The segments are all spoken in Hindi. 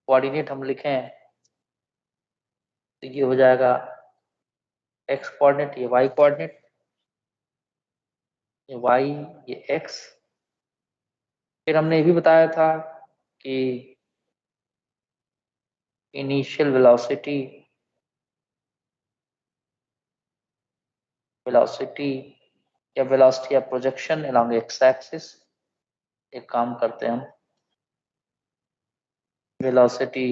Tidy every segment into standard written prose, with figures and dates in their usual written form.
कोऑर्डिनेट हम लिखें तो ये हो जाएगा x कोऑर्डिनेट, ये y कोऑर्डिनेट, ये y, ये x। फिर हमने ये भी बताया था कि इनिशियल वेलोसिटी या velocity of projection along x axis. एक काम करते हैं हम, वेलोसिटी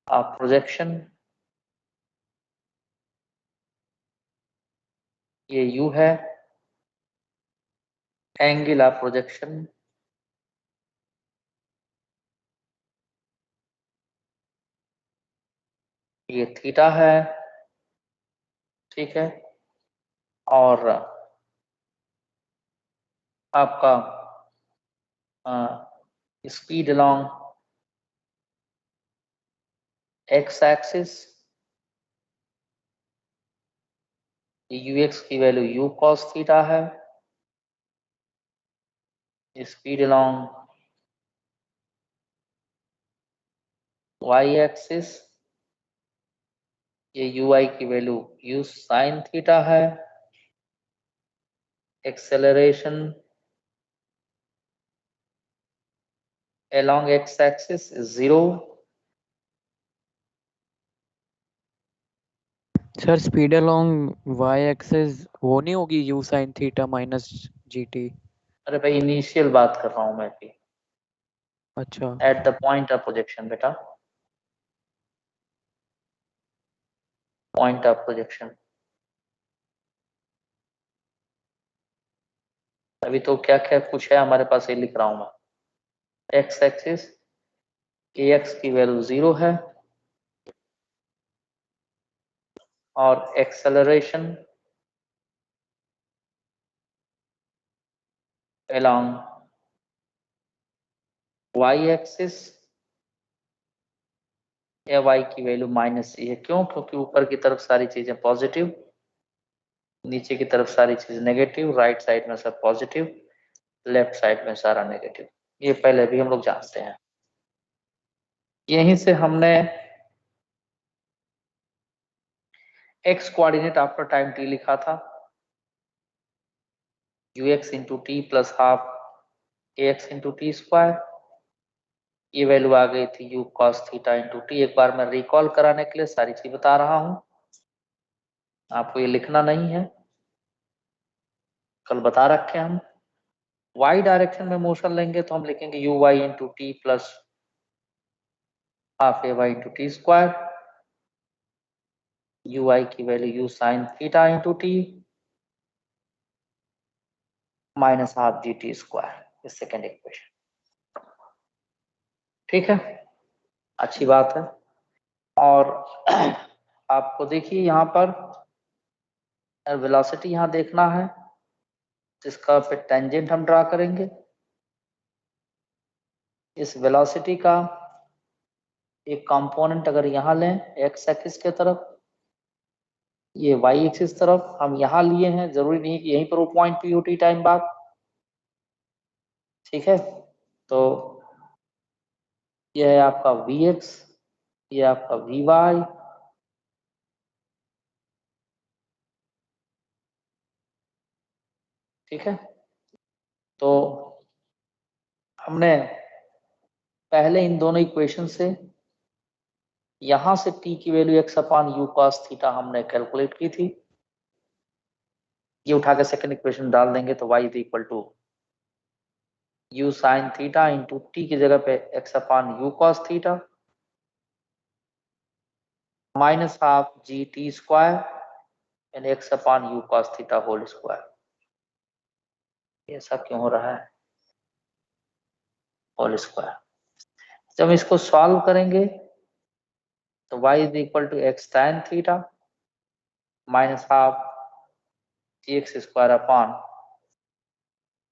ऑफ प्रोजेक्शन, ये u है, एंगल ऑफ प्रोजेक्शन ये थीटा है, ठीक है। और आपका speed along x axis, ux की वैल्यू u cos थीटा है। स्पीड अलोंग y एक्सिस, ये ui की वैल्यू u sin थीटा है। Acceleration along x axis is 0। Sir speed along y axis वो नहीं होगी u sin theta minus gt? अरे भाई इनिशियल बात कर रहा हूं मैं भी, अच्छा at the point of projection बेटा, पॉइंट ऑफ प्रोजेक्शन। अभी तो क्या क्या कुछ है हमारे पास, ये लिख रहा हूं मैं। x एक्सिस ax की वैल्यू 0 है और एक्सेलरेशन along y एक्सिस या y की वैल्यू माइनस है। क्यों? क्योंकि ऊपर की तरफ सारी चीजें पॉजिटिव, नीचे की तरफ सारी चीज नेगेटिव, राइट साइड में सब पॉजिटिव, लेफ्ट साइड में सारा नेगेटिव। ये पहले भी हम लोग जानते हैं। यहीं से हमने x coordinate after time t लिखा था, ux into t plus half ax into t square. ये वैल्यू आ गई थी u cos theta into T. एक बार मैं रिकॉल कराने के लिए सारी चीज बता रहा हूं, आपको ये लिखना नहीं है, कल बता रखे हम। y डायरेक्शन में मोशन लेंगे तो हम लिखेंगे u y into t plus half a y into t square. U i की value u sine theta into t minus half g t square, second equation. ठीक है, अच्छी बात है। और आपको देखिए यहाँ पर वेलोसिटी यहाँ देखना है, जिसका फिर टेंजेंट हम ड्रा करेंगे। इस वेलोसिटी का एक कंपोनेंट अगर यहाँ लें एक्स एक्सिस के तरफ, ये वाई एक्सिस तरफ हम यहाँ लिए हैं, जरूरी नहीं कि यहीं पर वो पॉइंट पी टी टाइम बाद, ठीक है। तो ये है आपका वी एक्स, ये आपका वी वाई, ठीक है। तो हमने पहले इन दोनों इक्वेशन से यहां से t की value x upon u cos theta हमने कैलकुलेट की थी। ये उठा के सेकंड इक्वेशन डाल देंगे तो y is equal to u sine theta into t की जगह पे x upon u cos theta minus half g t square and x upon u cos theta whole square. ये सब क्यों हो रहा है? Whole square. जब इसको सॉल्व करेंगे तो y is equal to x tan theta minus half g x square upon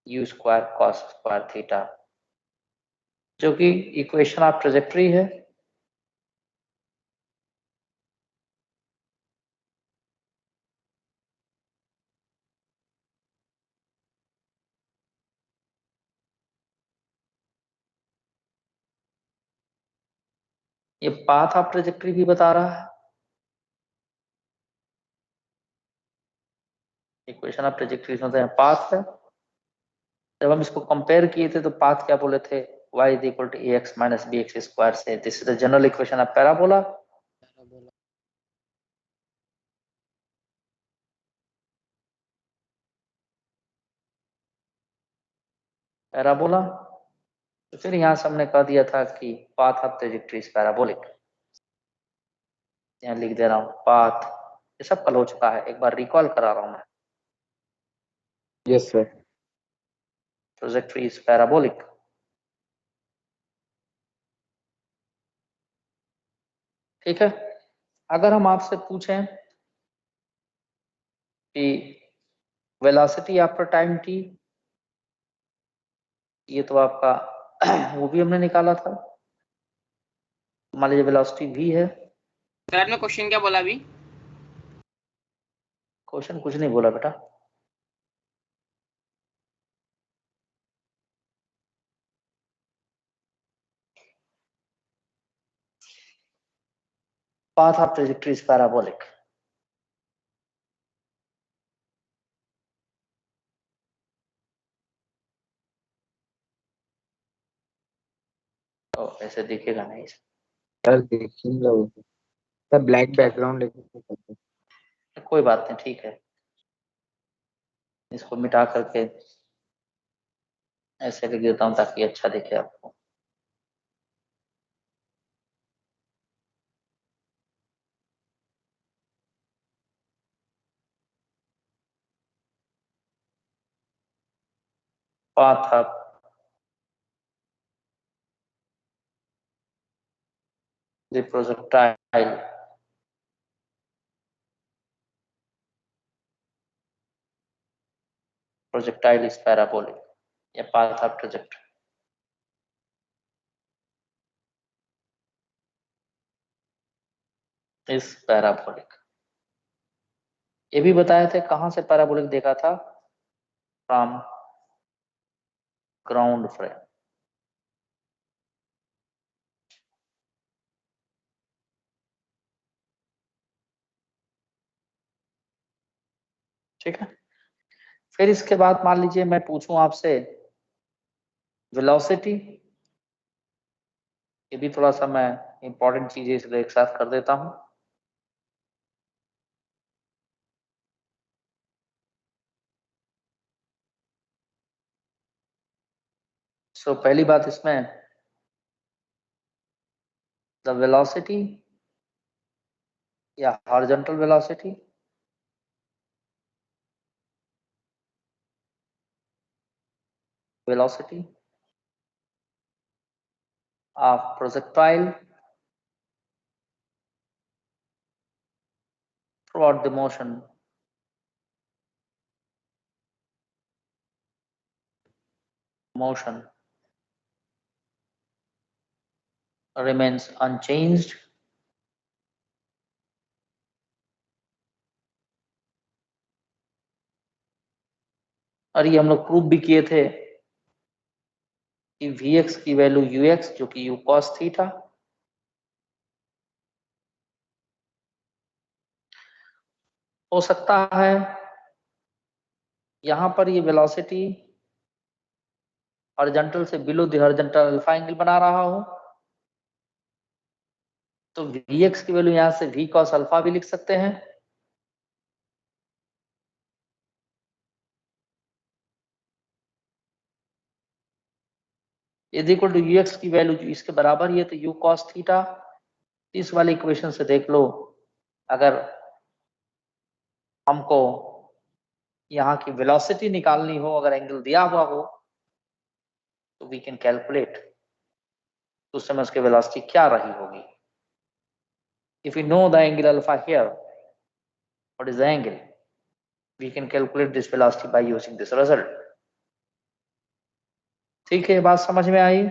u square cos square theta, जो कि इक्वेशन ऑफ ट्रेजेक्टरी है। ये पाथ ऑफ ट्रेजेक्टरी भी बता रहा है, इक्वेशन ऑफ ट्रेजेक्टरी में पाथ है। जब हम इसको कंपेयर किए थे तो पाथ क्या बोले थे, y is equal to ax minus bx square से, this is the general equation of parabola. Parabola, तो फिर यहाँ से हमने कह दिया था कि path of trajectory is parabolic. यहाँ लिख दे रहा हूँ पाथ, ये सब कल हो चुका है, एक बार रिकॉल करा रहा हूँ मैं। Yes sir. Trajectory is parabolic. ठीक है, अगर हम आपसे पूछें कि वेलोसिटी आफ्टर टाइम t, ये तो आपका वो भी हमने निकाला था, मान लीजिए वेलोसिटी v है। सर ने क्वेश्चन क्या बोला अभी? क्वेश्चन कुछ नहीं बोला बेटा, path of trajectory is parabolic। तो ऐसे दिखेगा नहीं सर देखिएगा सर, ब्लैक बैकग्राउंड लेके। कोई बात नहीं, ठीक है, इसको मिटा करके ऐसे लिख देता हूँ ताकि अच्छा दिखे आपको। path of the projectile is parabolic, या path of trajectory is parabolic। ये भी बताए थे कहां से पैराबोलिक देखा था, फ्रॉम ग्राउंड फ्रेम। ठीक है, फिर इसके बाद मान लीजिए मैं पूछूं आपसे वेलोसिटी, ये भी थोड़ा सा मैं इंपॉर्टेंट चीजें इसलिए एक साथ कर देता हूं। सो पहली बात इसमें, द वेलोसिटी या horizontal velocity, velocity of projectile throughout the motion remains unchanged और ये हम लोग प्रूव भी किए थे कि Vx की वैल्यू Ux जो कि U cos थीटा, हो सकता है यहां पर ये वेलोसिटी हॉरिजॉन्टल से below the horizontal alpha angle बना रहा हो, तो Vx की वैल्यू यहां से V cos अल्फा भी लिख सकते हैं। यदि इक्वल टू Ux की वैल्यू जो इसके बराबर ही है तो U cos थीटा। इस वाले इक्वेशन से देख लो, अगर हमको यहाँ की वेलोसिटी निकालनी हो, अगर एंगल दिया हुआ हो तो वी कैन कैलकुलेट तो उस समय उसकी वेलोसिटी क्या रही होगी। If you know the angle alpha here, what is the angle, we can calculate this velocity by using this result. ठीक है, ये बात समझ में आई?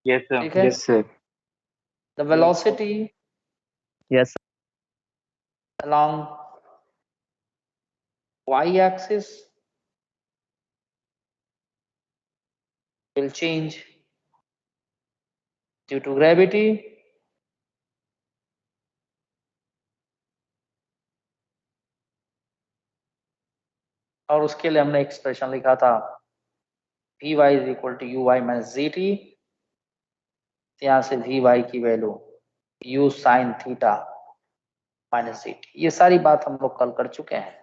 Yes sir. ठीक है, yes sir. The velocity yes along y axis will change due to gravity, और उसके लिए हमने एक्सप्रेशन लिखा था Vy is equal to u y minus g t, यहाँ से Vy की value u sine theta minus g t. ये सारी बात हम लोग कल कर चुके हैं।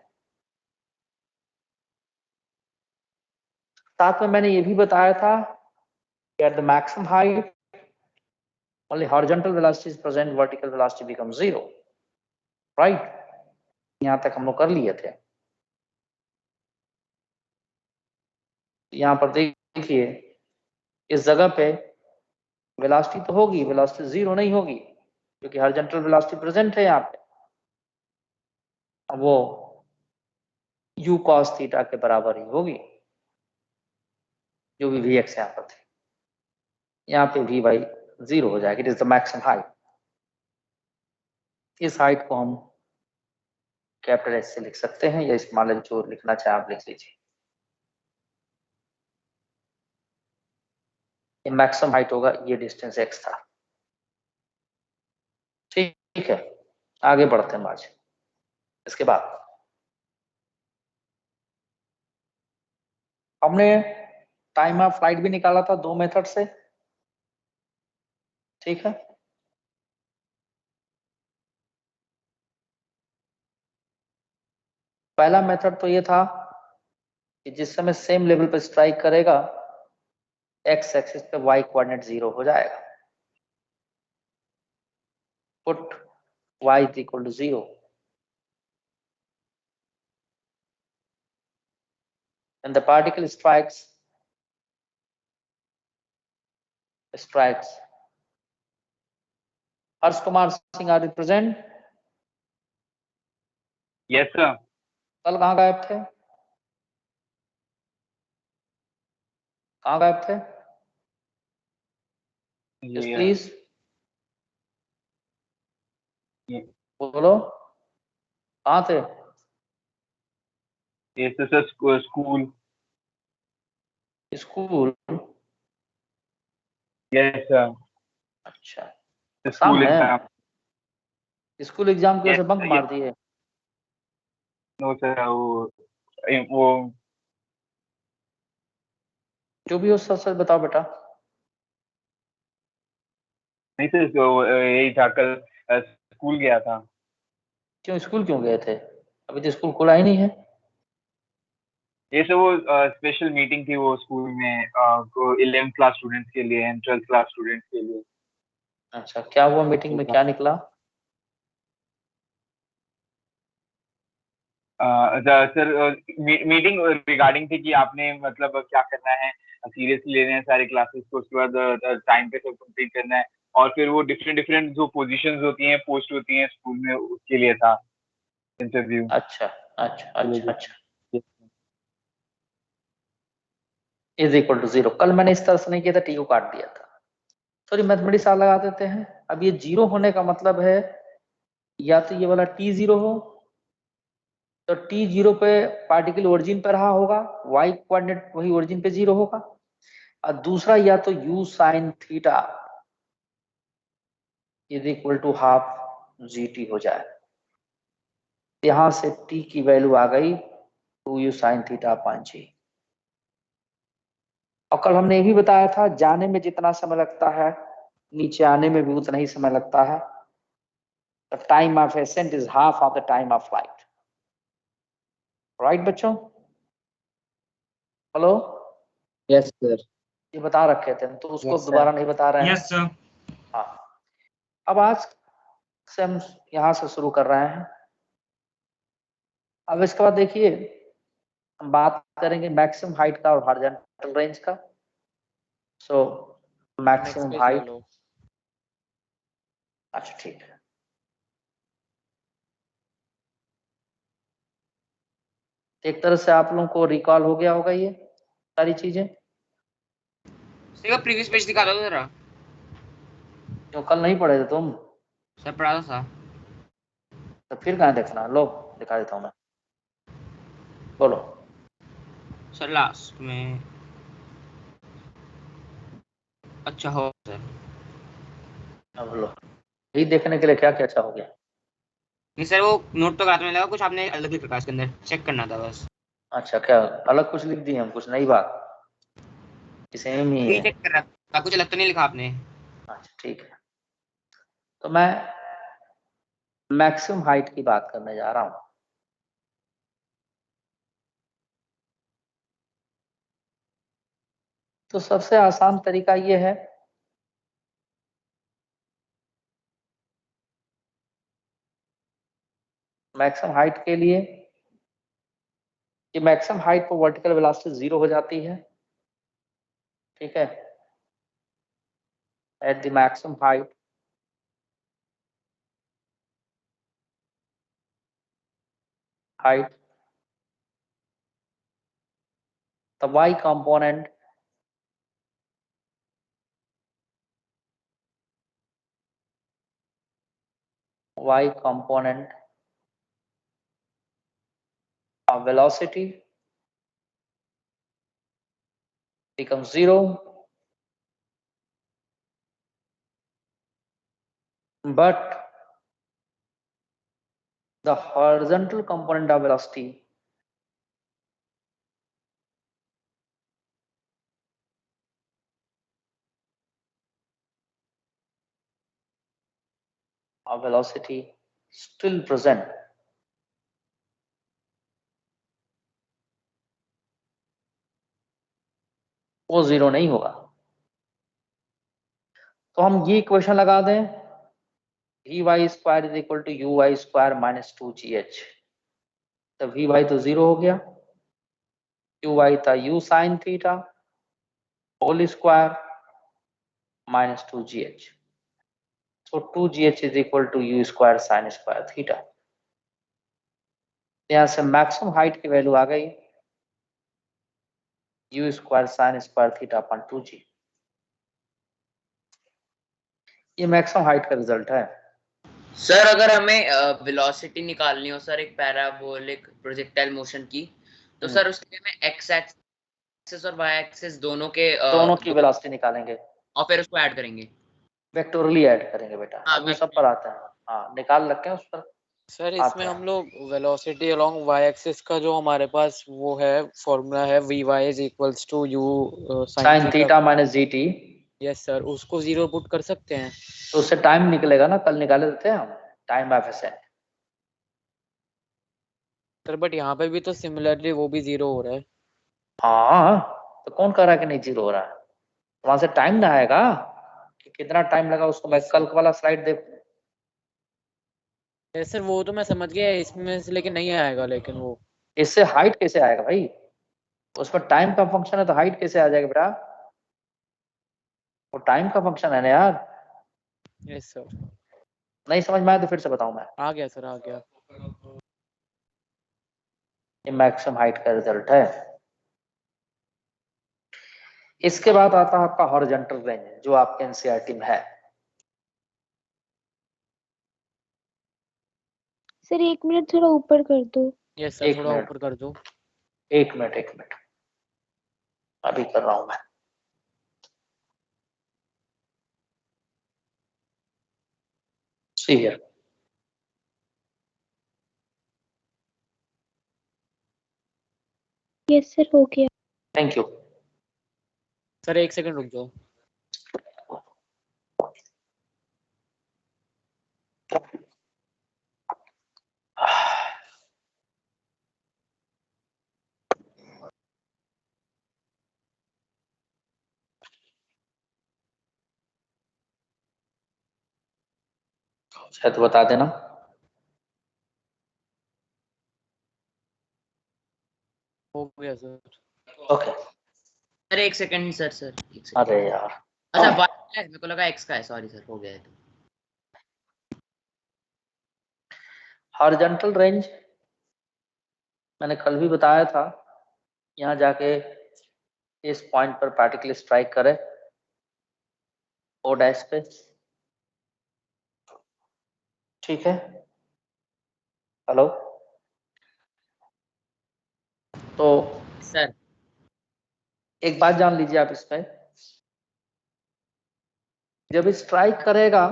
साथ में मैंने ये भी बताया था कि at the maximum height only horizontal velocity is present, vertical velocity becomes 0, right? यहाँ तक हम लोग कर लिए थे। यहाँ पर देखिए इस जगह पे वेलोसिटी तो होगी, वेलोसिटी 0 नहीं होगी क्योंकि हॉरिजॉन्टल वेलोसिटी प्रेजेंट है यहाँ पे। अब वो u cos थीटा के बराबर ही होगी जो भी vx यहाँ पर थे। यहाँ पे vy 0 हो जाएगी। It is the maximum height. इस हाइट को हम कैपिटल एस से लिख सकते हैं, या स्मॉल एस जो लिखना चाहे आप लिख लीजिए। ये मैक्सिमम हाइट होगा, ये डिस्टेंस x था। ठीक है, आगे बढ़ते हैं आज। इसके बाद हमने टाइम ऑफ फ्लाइट भी निकाला था 2 मेथड से। ठीक है, पहला मेथड तो ये था कि जिस समय सेम लेवल पर स्ट्राइक करेगा एक्स एक्सिस पे y कोऑर्डिनेट 0 हो जाएगा। Put y is equal to 0 and the particle strikes Harsh Kumar Singh are present? Yes sir. कल कहाँ गायब थे? कहाँ गायब थे? प्लीज बोलो, कहाँ थे? Yes sir, school. School? Yes sir. अच्छा, स्कूल है एग्जाम। स्कूल एग्जाम की वजह से बंक Yes, मार दिए? नो सर, वो जो भी हो सच सच बताओ बेटा। नहीं सर, यही था, कल स्कूल गया था। क्यों स्कूल क्यों गए थे? अभी तो स्कूल खुला ही नहीं है। ये सर वो स्पेशल मीटिंग थी वो स्कूल में 11th क्लास स्टूडेंट्स के लिए एंड 12th क्लास स्टूडेंट्स के लिए। अच्छा, क्या हुआ मीटिंग में, क्या निकला? सर मीटिंग रिगार्डिंग थी कि आपने मतलब क्या करना है, सीरियसली लेने हैं सारे क्लासेस को, उसके बाद टाइम पे सब कंप्लीट करना है, और फिर वो डिफरेंट डिफरेंट जो पोजीशंस होती हैं, पोस्ट होती हैं स्कूल में, उसके लिए था इंटरव्यू। अच्छा अच्छा अच्छा अच्छा, इज इक्वल टू 0। कल मैंने इस तरह से नहीं किया था, टी को काट दिया था। सॉरी, मैथमेटिक्स लगा देते हैं। अब ये 0 होने का मतलब है या तो ये वाला t 0 हो, तो t 0 पे पार्टिकल ओरिजिन पे रहा होगा, y कोऑर्डिनेट वही ओरिजिन पे 0 होगा, और दूसरा या तो u sine theta is equal to half gt हो जाए। यहां से t की वैल्यू आ गई 2u साइन थीटा अपान g। और कल हमने ये भी बताया था जाने में जितना समय लगता है नीचे आने में भी उतना ही समय लगता है। The time of ascent is half of the time of flight. Right बच्चों? हेलो? Yes sir. ये बता रखे थे तो उसको Yes, sir. दोबारा नहीं बता रहे हैं। Yes sir. हाँ, अब आज से हम यहाँ से शुरू कर रहे हैं। अब इसके बाद देखिए हम बात करेंगे मैक्सिमम हाइट का और हॉरिजॉन्टल रेंज का। सो मैक्सिमम हाइट, अच्छा ठीक है। एक तरह से आप लोगों को रिकॉल हो गया होगा ये सारी चीजें। सर प्रीवियस पेज दिखा दो जरा। जो कल नहीं पढ़े थे तुम? सर पढ़ा था। तो फिर कहाँ देखना, लो दिखा देता हूँ मैं, बोलो। सर लास्ट में। अच्छा हो सर। अब लो, यही देखने के लिए क्या क्या चाहोगे? नहीं सर, वो नोट तो कराने में लगा, कुछ आपने अलग लिख रखा इसके अंदर, चेक करना था बस। अच्छा, क्या अलग कुछ लिख दिए हम, कुछ नई बात? सेम ही ये है? चेक कर रहा था, कुछ अलग तो नहीं लिखा आपने? अच्छा ठीक है, तो मैं मैक्सिमम हाइट की बात करने जा रहा हूं। तो सबसे आसान तरीका ये है, मैक्सिमम हाइट के लिए कि मैक्सिमम हाइट पर वर्टिकल वेलोसिटी 0 हो जाती है, ठीक है। At the maximum height the y component of velocity becomes 0, but the horizontal component of velocity still present. वो 0 नहीं होगा। तो हम ये इक्वेशन लगा दें, vy square is equal to uy square minus 2gh। तो vy तो 0 हो गया, uy था u sine theta whole square minus 2gh। so 2gh is equal to u square sine square theta. यहां से मैक्सिमम हाइट की वैल्यू आ गई u square sine square theta upon 2g। ये मैक्सिमम हाइट का रिजल्ट है। सर अगर हमें वेलोसिटी निकालनी हो सर एक पैराबोलिक प्रोजेक्टाइल मोशन की, तो सर उसके लिए हमें एक्स एक्सिस और वाई एक्सिस दोनों की वेलोसिटी निकालेंगे और फिर उसको ऐड करेंगे, वेक्टोरली ऐड करेंगे बेटा। हाँ, अब वो सब पर आते हैं, हाँ निकाल रखे हैं उस पर। सर इसमें हम लोग वेलोसिटी अलोंग वाई एक्सिस का जो हमारे पास वो है फॉर्मूला है vy is equals to u sine theta minus gt। Yes sir, उसको 0 पुट कर सकते हैं। तो उससे टाइम निकलेगा ना, कल निकाले थे हम, टाइम एफिशिएंट। सर बट यहाँ पे भी तो सिमिलरली वो भी 0 हो रहा है। हाँ, तो कौन कह रहा है कि नहीं 0 हो रहा है? वहां से टाइम ना आएगा कि कितना टाइम लगा उसको, मैं कल वाला स्लाइड देख। सर वो तो मैं समझ गया, इसमें से लेकिन नहीं आएगा, लेकिन वो इससे हाइट कैसे आएगा भाई? उसमें टाइम का फंक्शन है तो हाइट कैसे आ जाएगा बेटा? वो टाइम का फंक्शन है ना यार। यस सर, नहीं समझ में आया तो फिर से बताऊं मैं। आ गया सर, आ गया। ये मैक्सिमम हाइट का रिजल्ट है। इसके बाद आता है आपका हॉरिजॉन्टल रेंज, जो आपके एनसीईआरटी में है। सर 1 मिनट थोड़ा ऊपर कर दो। यस सर, एक थोड़ा मिनट, ऊपर कर दो। एक मिनट, अभी कर रहा हूं मैं। See here. यस सर, हो गया। Thank you. सर 1 सेकंड रुक जाओ। शायद तो बता देना। हो गया सर। ओके। सर एक सेकंड सर, सर एक सेकंड। अरे यार, अच्छा y है, मेरे को लगा x का है, सॉरी सर, हो गया है तो। हॉरिजॉन्टल रेंज मैंने कल भी बताया था। यहाँ जाके इस पॉइंट पर पार्टिकल स्ट्राइक करे ओ डैश पे, ठीक है। हेलो, तो सर एक बात जान लीजिए आप इसमें, जब स्ट्राइक करेगा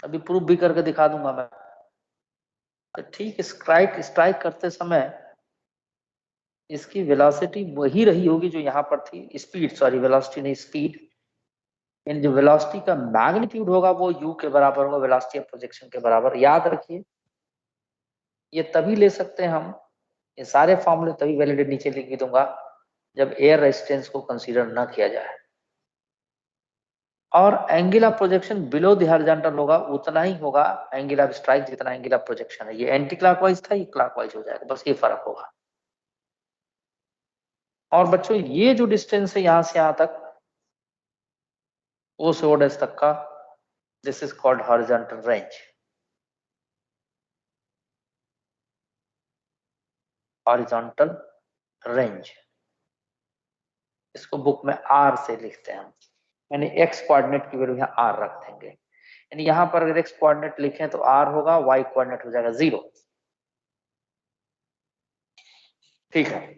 अभी प्रूफ भी करके दिखा दूंगा मैं। तो ठीक स्ट्राइक करते समय इसकी वेलोसिटी वही रही होगी जो यहाँ पर थी, स्पीड, सॉरी वेलोसिटी नहीं स्पीड। इन जो वेलोसिटी का मैग्नीट्यूड होगा वो u के बराबर होगा वेलोसिटी ऑफ प्रोजेक्शन के बराबर। याद रखिए ये तभी ले सकते हैं हम, ये सारे फॉर्मूले तभी वैलिडेट नीचे लिख दूंगा जब एयर रेजिस्टेंस को कंसीडर न किया जाए। और angle of projection below the horizontal होगा उतना ही होगा एंगल ऑफ स्ट्राइक जितना एंगल ऑफ प्रोजेक्शन है। ये एंटी क्लॉकवाइज था, ये क्लॉकवाइज हो जाएगा, बस ये फर्क होगा। और बच्चों ये जो डिस्टेंस है यहां से यहां तक ओ से ओ डैश तक का, this is called horizontal range. Horizontal range इसको बुक में आर से लिखते हैं हम, यानी एक्स कोऑर्डिनेट की वैल्यू यहाँ आर रख देंगे। यानी यहाँ पर अगर एक्स कोऑर्डिनेट लिखें तो आर होगा, वाई कोऑर्डिनेट हो जाएगा 0। ठीक है,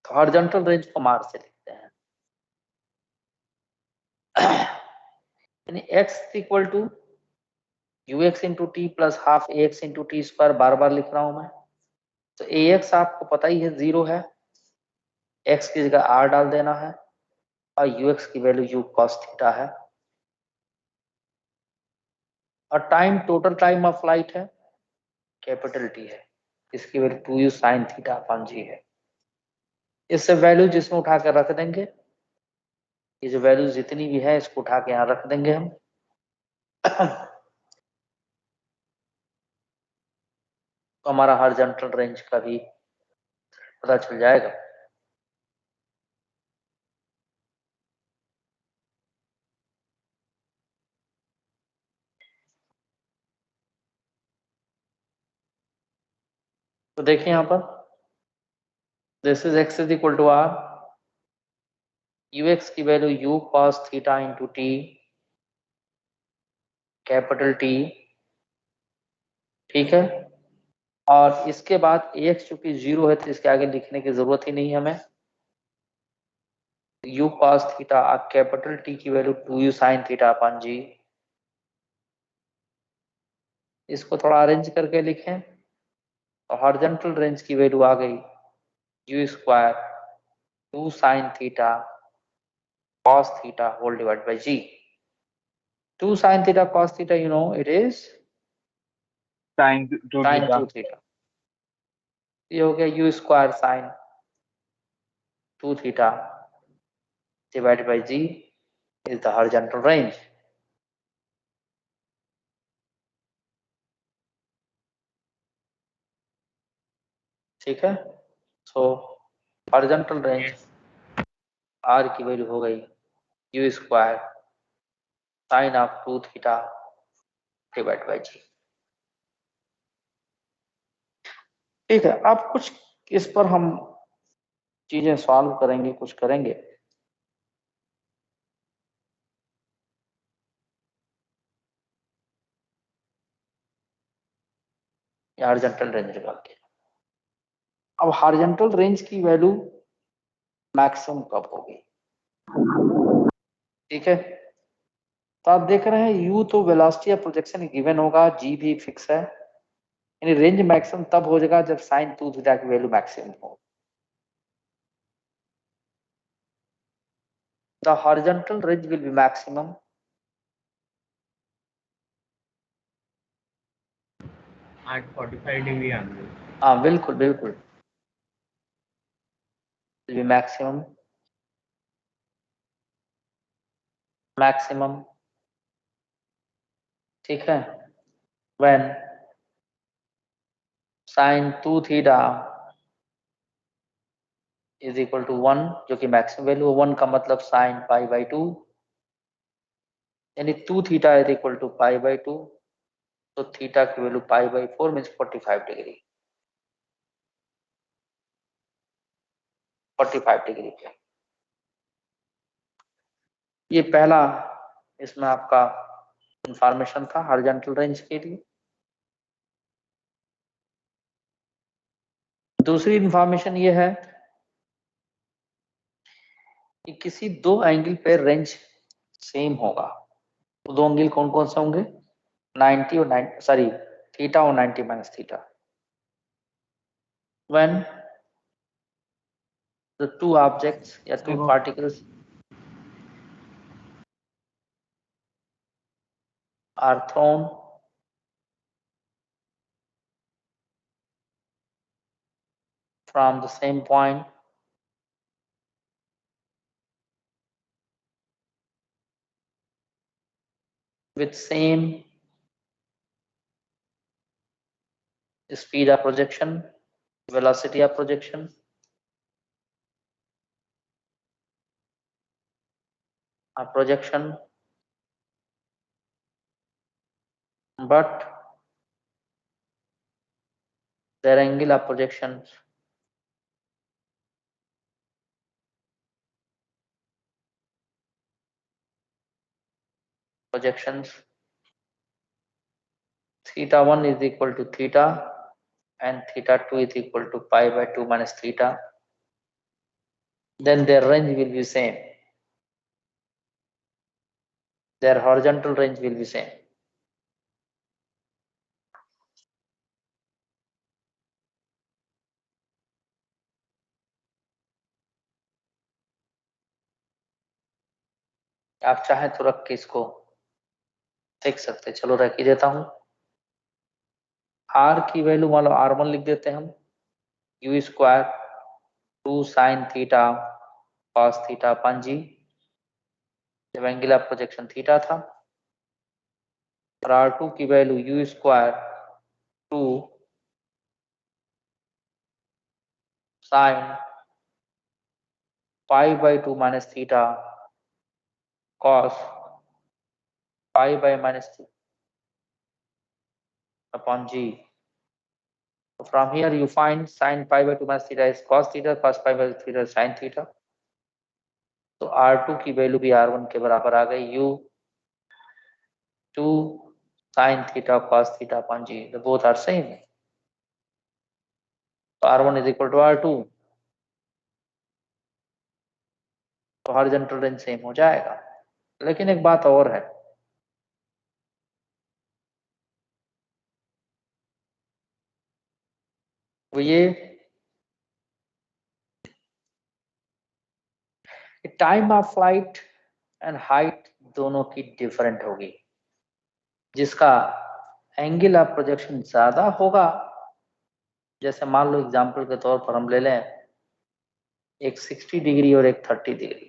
तो हॉरिजॉन्टल रेंज को आर से लिखते हैं। यानी x equal to ux into t plus half ax into t square, बार बार लिख रहा हूं मैं। तो ax आपको पता ही है 0 है, x की जगह r डाल देना है और ux की वैल्यू u cos थीटा है। और time, total time of flight है कैपिटल टी है, इसकी value 2u sin theta upon g है। इससे वैल्यू जिसमें उठा कर रख देंगे, ये जो वैल्यू जितनी भी है इसको उठा के यहाँ रख देंगे हम। तो हमारा हॉरिजॉन्टल रेंज का भी पता चल जाएगा। तो देखिए यहाँ पर this is x is equal to r, ux की value u cos theta into t capital T, ठीक है। और इसके बाद ax चूंकि 0 है तो इसके आगे लिखने की जरूरत ही नहीं हमें। u cos theta capital T की value 2u sin theta upon g। इसको थोड़ा अरेंज करके लिखें तो हॉरिजॉन्टल रेंज की वैल्यू आ गई u square 2 sin theta cos theta whole divide by g। 2 sin theta cos थीटा you know it is sin 2 sin theta. 2 theta. ये हो गया u स्क्वायर sin 2 थीटा divided by g is the horizontal range। ठीक है, सो हॉरिजॉन्टल रेंज r की वैल्यू हो गई u square sign of 2 theta divide by g। ठीक है, अब कुछ इस पर हम चीजें सॉल्व करेंगे, कुछ करेंगे। हॉरिजॉन्टल रेंज निकाल के, अब हॉरिजॉन्टल रेंज की वैल्यू मैक्सिमम कब होगी? ठीक है, तो आप देख रहे हैं u तो वेलोसिटी ऑफ प्रोजेक्शन गिवन होगा, g भी फिक्स है, यानी रेंज मैक्सिमम तब हो जाएगा जब साइन 2 थीटा की वैल्यू मैक्सिमम हो। The horizontal range will be maximum at 45 degree angle. हाँ बिल्कुल बिल्कुल, will be मैक्सिमम, ठीक है, when sin 2 theta is equal to 1, जो कि मैक्सिमम वैल्यू, 1 का मतलब साइन पाई बाई 2, यानी 2 theta is equal to pi by 2, तो थीटा की value pi by 4 means 45 degree, 45 degree पे। ये पहला इसमें आपका इंफॉर्मेशन था हॉरिजॉन्टल रेंज के लिए। दूसरी इंफॉर्मेशन ये है कि किसी दो एंगल पे रेंज सेम होगा, तो दो एंगल कौन कौन से होंगे? 90 और 90, सॉरी थीटा और 90 minus theta. When the two objects या two particles are thrown from the same point with same speed of projection, velocity of projection, but their angle of projections theta 1 is equal to theta and theta 2 is equal to pi by 2 minus theta, then their range will be same, their horizontal range will be same. आप चाहें तो रख के इसको देख सकते, चलो रख ही देता हूं। r की वैल्यू मान लो r1 लिख देते हैं हम, u square 2 sine theta cos theta upon g, जब एंगल ऑफ प्रोजेक्शन थीटा था। और r2 की value u square 2 sine pi by 2 minus theta cos pi by minus upon g. So from here you find sin pi by 2 minus theta is cos theta, cos pi by theta is sin theta. तो r2 की वैल्यू भी r1 के बराबर आ गई, u 2 sin theta cos theta upon g, the both are same. तो r1 is equal to r2, तो हॉरिजॉन्टल रेंज सेम हो जाएगा। लेकिन एक बात और है, वो ये time of flight and height दोनों की डिफरेंट होगी। जिसका एंगल ऑफ प्रोजेक्शन ज्यादा होगा, जैसे मान लो एग्जांपल के तौर पर हम ले लें एक 60 डिग्री और एक 30 डिग्री,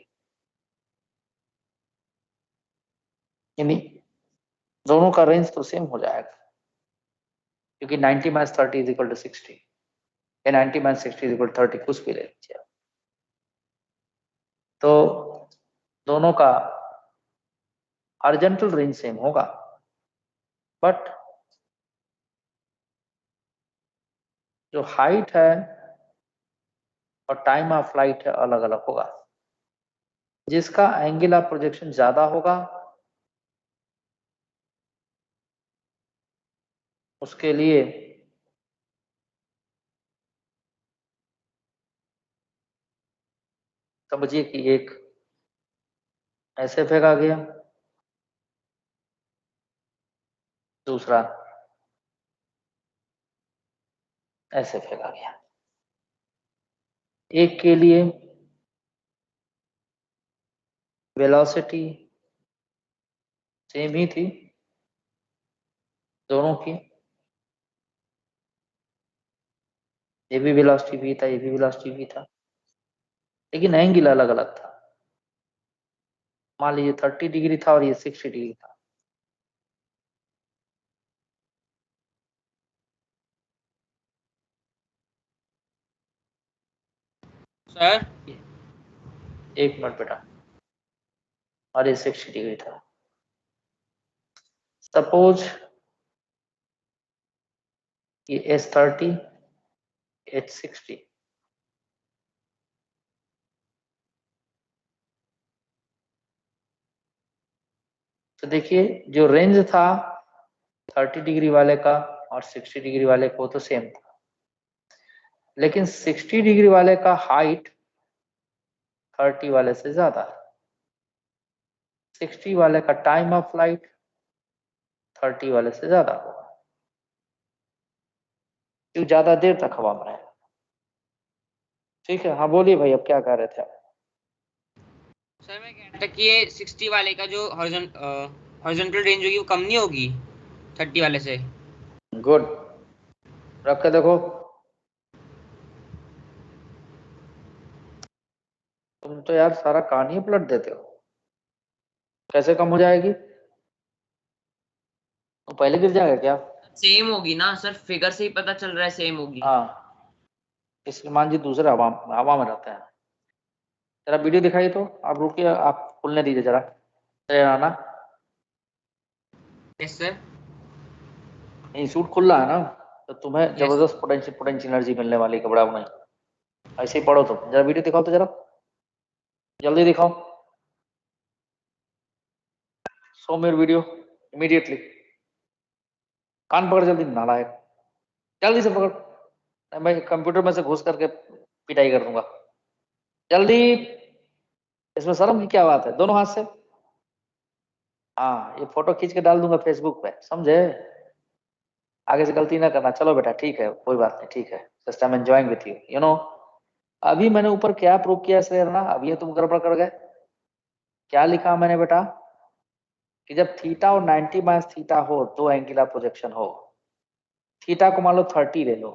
यानी दोनों का रेंज तो सेम हो जाएगा, क्योंकि 90 माइनस 30 इज इक्वल टू 60 या 90 माइनस 60 इज इक्वल टू 30, कुछ भी ले लीजिए। तो दोनों का हॉरिजॉन्टल रेंज सेम होगा, बट जो हाइट है और टाइम ऑफ फ्लाइट है अलग अलग होगा। जिसका एंगल ऑफ प्रोजेक्शन ज्यादा होगा उसके लिए समझिए कि एक ऐसे फेंका गया, दूसरा ऐसे फेंका गया। एक के लिए वेलोसिटी सेम ही थी दोनों की, ये भी वेलोसिटी भी था, ये भी वेलोसिटी भी था, लेकिन एंगल अलग अलग था। मान लीजिए 30 डिग्री था और ये 60 डिग्री था। सर एक मिनट बेटा, और ये 60 डिग्री था। सपोज ये S30 H60, तो देखिए जो रेंज था 30 डिग्री वाले का और 60 डिग्री वाले को तो सेम था, लेकिन 60 डिग्री वाले का हाइट 30 वाले से ज्यादा है। 60 वाले का टाइम ऑफ फ्लाइट 30 वाले से ज्यादा होगा, क्यों ज्यादा देर तक हवा में रहेगा। ठीक है, हाँ बोलिए भाई, अब क्या कह रहे थे आप? सर मैं कह रहा था कि ये 60 वाले का जो हॉरिजॉन्टल रेंज होगी वो कम नहीं होगी 30 वाले से? गुड, रख के देखो। तुम तो यार सारा कहानी पलट देते हो। कैसे कम हो जाएगी? तो पहले गिर जाएगा क्या? सेम होगी ना सर, फिगर से ही पता चल रहा है सेम होगी। हाँ, इसलिए मान जी दूसरे हवा में रहते हैं। जरा वीडियो दिखाइए तो, आप रुकिए, आप खुलने दीजिए जरा आना। Yes sir. इंस्टीट्यूट खुल रहा है ना, तो तुम्हें Yes. जबरदस्त पोटेंशियल एनर्जी मिलने वाली, घबराओ नहीं। ऐसे ही पढ़ो तुम। जरा वीडियो दिखाओ तो, जरा जल्दी दिखाओ। शो मेरे वीडियो इमीडिएटली। कान पकड़ जल्दी, नालायक, जल्दी से पकड़, मैं कंप्यूटर में से घुस करके पिटाई कर दूंगा। जल्दी, इसमें शर्म की क्या बात है, दोनों हाथ से। हाँ, ये फोटो खींच के डाल दूंगा फेसबुक पे, समझे? आगे से गलती ना करना। चलो बेटा, ठीक है, कोई बात नहीं, ठीक है। Just I am enjoying with you, you know. अभी मैंने ऊपर क्या प्रूव किया श्रेय राणा? अभी ये तुम गड़बड़ कर गए। क्या लिखा मैंने बेटा? कि जब थीटा और 90 माइनस थीटा हो, दो एंगुलर प्रोजेक्शन हो, थीटा को मान लो 30 ले लो,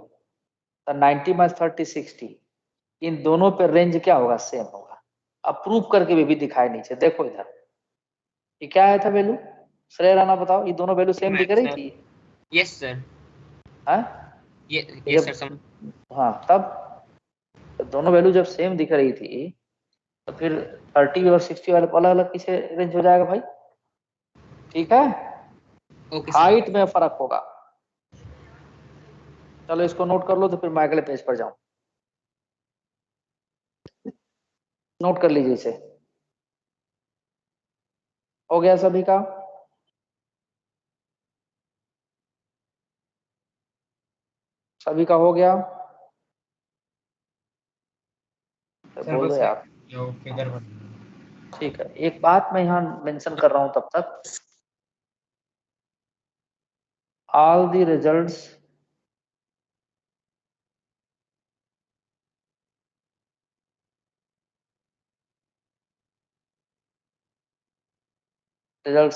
तो 90 माइनस 30 60, इन दोनों पे रेंज क्या होगा? सेम होगा। अब प्रूव करके भी दिखाए नीचे, देखो इधर, ये क्या आया था वैल्यू? श्रेय राणा बताओ, ये दोनों वैल्यू सेम दिख रही थी? Yes sir. हाँ, यस सर समझ। हाँ, तब तो दोनों वैल्यू जब सेम दिख रही थी, तो फिर 30 और 60 वाले अलग अलग किसे रेंज हो जाएगा भाई? ठीक है, ओके सर। हाइट में फर्क होगा। चलो इसको नोट कर लो, तो फिर मैं अगले पेज पर जाऊं। नोट कर लीजिए इसे। हो गया सभी का? सभी का हो गया? तो सर बोलो बस यार। जो फिगर बन ठीक है, एक बात मैं यहाँ मेंशन कर रहा हूं तब तक, all the results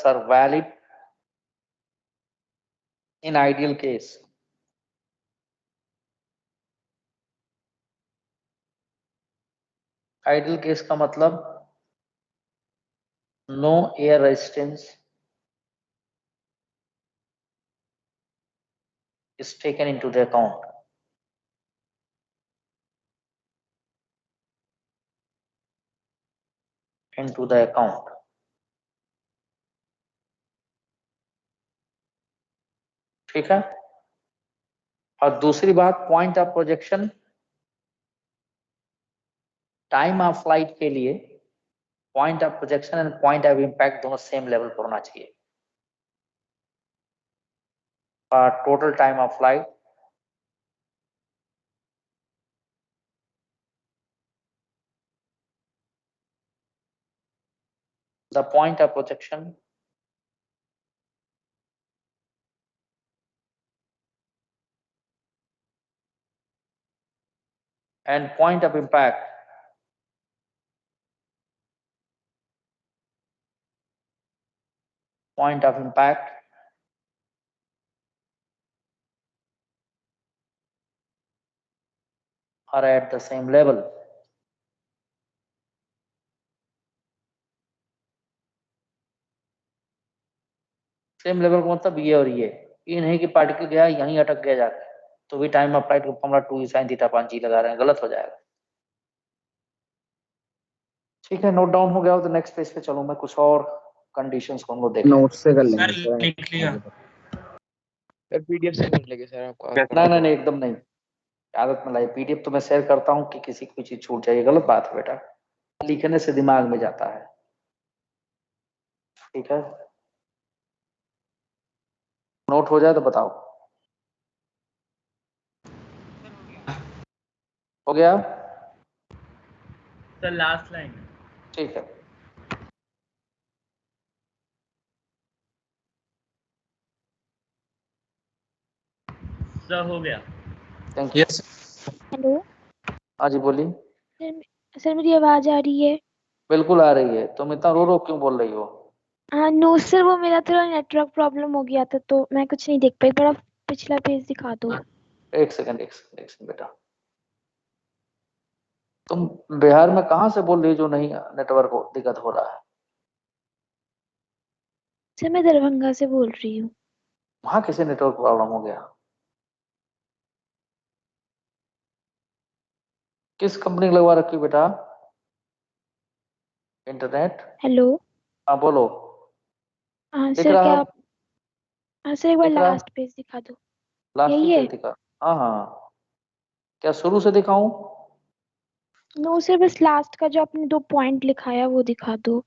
are valid in ideal case. Ideal case का मतलब no air resistance is taken into the account. Into the account. ठीक है, और दूसरी बात, point of projection time of flight के लिए point of projection and point of impact दोनों सेम लेवल पर होना चाहिए। Total time of flight the point of projection and point of impact are at the same level. Same level का मतलब ये और ये नहीं कि पार्टिकल गया यहीं अटक गया जाकर, तो भी टाइम ऑफ फ्लाइट को फॉर्मूला 2 sin थीटा 5 लगा रहे हैं, गलत हो जाएगा। ठीक है, नोट डाउन हो गया हो तो नेक्स्ट पेज पे चलो, मैं कुछ और कंडीशंस को हम लोग देखें। नोट से कर सर लेंगे लिख लिया। सर पीडीएफ से कर लेंगे सर आपका। नहीं, एकदम नहीं, आदत में लाई। पीडीएफ तो मैं शेयर करता हूँ कि किसी की चीज छूट जाए, गलत बात है बेटा, लिखने से दिमाग में जाता है। ठीक है, नोट हो जाए तो बताओ। हो गया? Sir last line. ठीक है, सर हो गया। Thank you. हेलो हाँ जी बोलिए। सर मेरी आवाज आ रही है? बिल्कुल आ रही है। तुम इतना रो रो क्यों बोल रही हो? हाँ नो सर, वो मेरा थोड़ा नेटवर्क प्रॉब्लम हो गया था तो मैं कुछ नहीं देख पाई। थोड़ा पिछला पेज दिखा दो। एक सेकंड बेटा। तुम बिहार में कहाँ से बोल रही हो जो नहीं नेटवर्क हो दिक्कत हो रहा है? सर मैं दरभंगा से बोल रही हूँ। वहां किसे नेटवर्क प्रॉब्लम हो गया? किस कंपनी की लगवा रखी हो बेटा इंटरनेट? हेलो। हाँ बोलो। हाँ दिख सर, रहा क्या है? आप? हाँ सर, एक बार दिख रहा है? लास्ट पेज दिखा दो। लास्ट यही में है? पेज दिखा। हाँ हाँ। क्या शुरू से दिखाऊं? नो सर, बस लास्ट का जो आपने 2 पॉइंट लिखाया वो दिखा दो।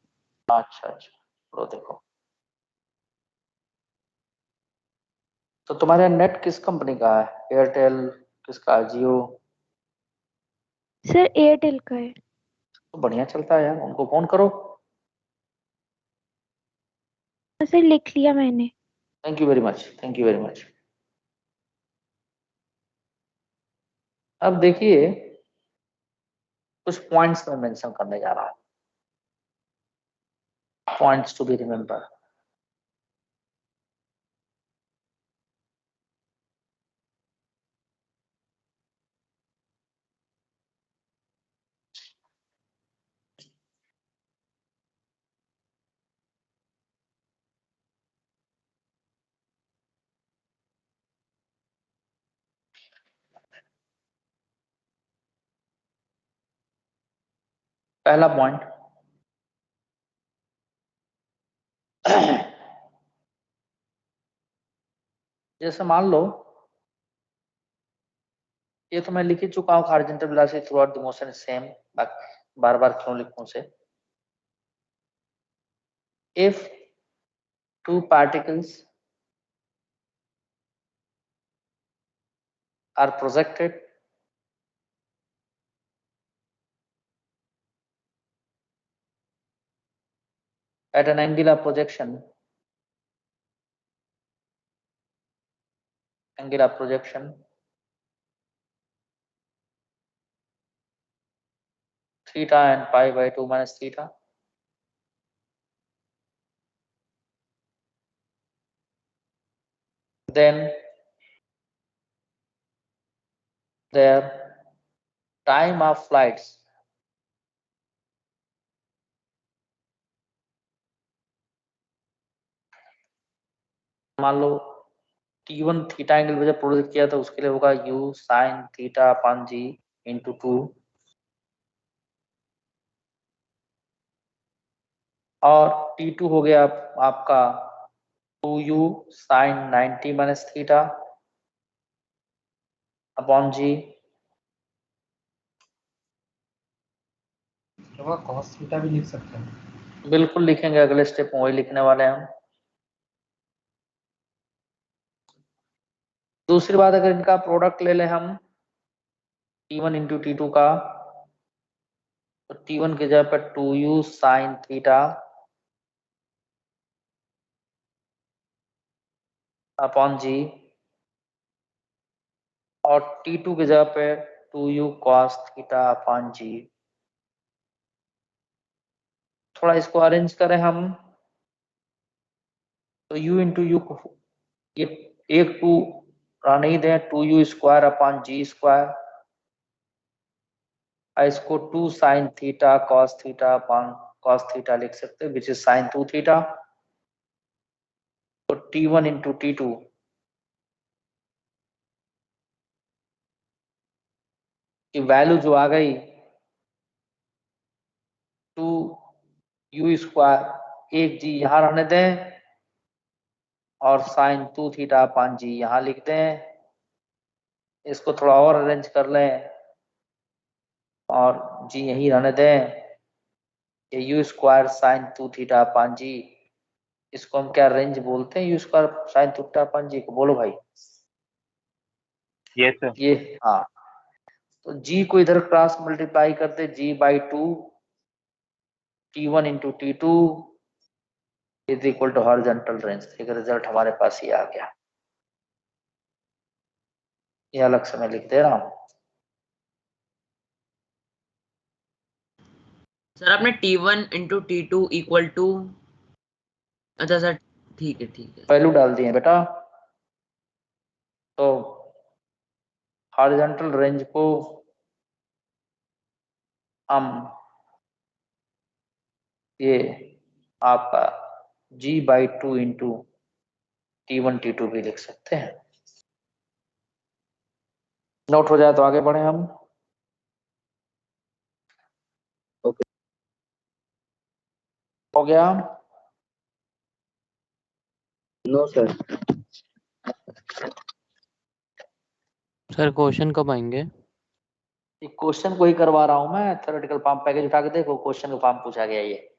अच्छा लो देखो। तो तुम्हारे नेट किस कंपनी का है? एयरटेल किसका है? जियो? सर एयरटेल का है। तो बढ़िया चलता है यार, उनको फोन करो। हाँ सर, लिख लिया मैंने। Thank you very much, thank you very much. अब देखिए कुछ पॉइंट्स में मेंशन करने जा रहा हूं, पॉइंट्स टू बी रिमेम्बर। पहला पॉइंट, जैसे मान लो ये तो मैं लिख ही चुका हूँ, horizontal velocity throughout the motion is same. बार बार क्यों लिखूं से? If two particles are projected at an angular projection, theta and pi by 2 minus theta, then their time of flights मान लो T1 थीटा एंगल वजह प्रोजेक्ट किया था, उसके लिए होगा u sin theta upon g into 2, और T2 हो गया आपका 2u sin 90 minus theta upon g। cos theta भी लिख सकते हैं। बिल्कुल लिखेंगे, अगले स्टेप में वही लिखने वाले हैं हम। दूसरी बात, अगर इनका प्रोडक्ट ले लें हम T1 इंटू T2 का, तो T1 की जगह पर 2u sin थीटा अपॉन जी, और T2 की जगह पे 2u cos थीटा अपॉन जी। थोड़ा इसको अरेंज करें हम, तो u इंटू यू को ये एक 2 नहीं दें, 2u स्क्वायर अपॉन जी स्क्वायर, इसको 2 sin theta cos theta upon cos theta लिख सकते हैं, विच इज sin 2 थीटा। तो T1 इंटू T2 की वैल्यू जो आ गई 2u स्क्वायर, एक जी यहाँ रहने दें, और sin 2 थीटा अपॉन जी यहाँ लिख दें। इसको थोड़ा और अरेंज कर लें और जी यही रहने दें, ये U square sine 2 theta upon G. इसको हम क्या रेंज बोलते हैं? U square sine 2 theta upon G को, बोलो भाई। Yes sir. ये हाँ, तो जी को इधर क्रॉस मल्टीप्लाई करते, G by 2 T1 into T2 is equal to horizontal range. एक रिजल्ट हमारे पास ये आ गया। ये अलग से मैं लिख दे रहा हूँ। सर आपने T1 into T2 equal to, अच्छा सर ठीक है वैल्यू डाल दिए बेटा। तो हॉरिजॉन्टल रेंज को हम ये आपका G/2 इंटू T1 T2 भी लिख सकते हैं। नोट हो जाए तो आगे बढ़े हम। ओके, हो गया? No sir. सर क्वेश्चन कब आएंगे? क्वेश्चन को ही करवा रहा हूं मैं। थ्योरेटिकल फॉर्म पैकेज उठा के देखो, क्वेश्चन का फॉर्म पूछा गया ये,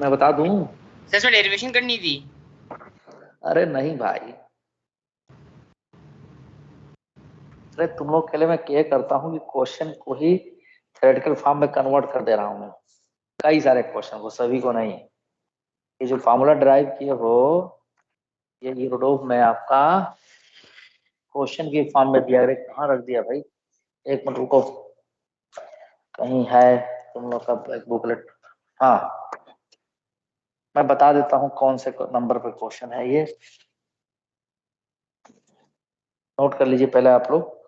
मैं बता दूं। सर इसमें डेरिवेशन करनी थी। अरे नहीं भाई, अरे तुम लोग के लिए मैं क्या करता हूँ कि क्वेश्चन को ही थ्योरेटिकल फॉर्म में कन्वर्ट कर दे रहा हूँ मैं, कई सारे क्वेश्चन को, सभी को नहीं। ये जो फार्मूला ड्राइव किए हो, ये यूरोडोप में आपका क्वेश्चन की फॉर्म में दिया। अरे कहाँ रख दिया भाई, एक मिनट रुको, कहीं है तुम लोग का एक बुकलेट। हाँ, मैं बता देता हूँ कौन से नंबर पे क्वेश्चन है ये, नोट कर लीजिए पहले आप लोग।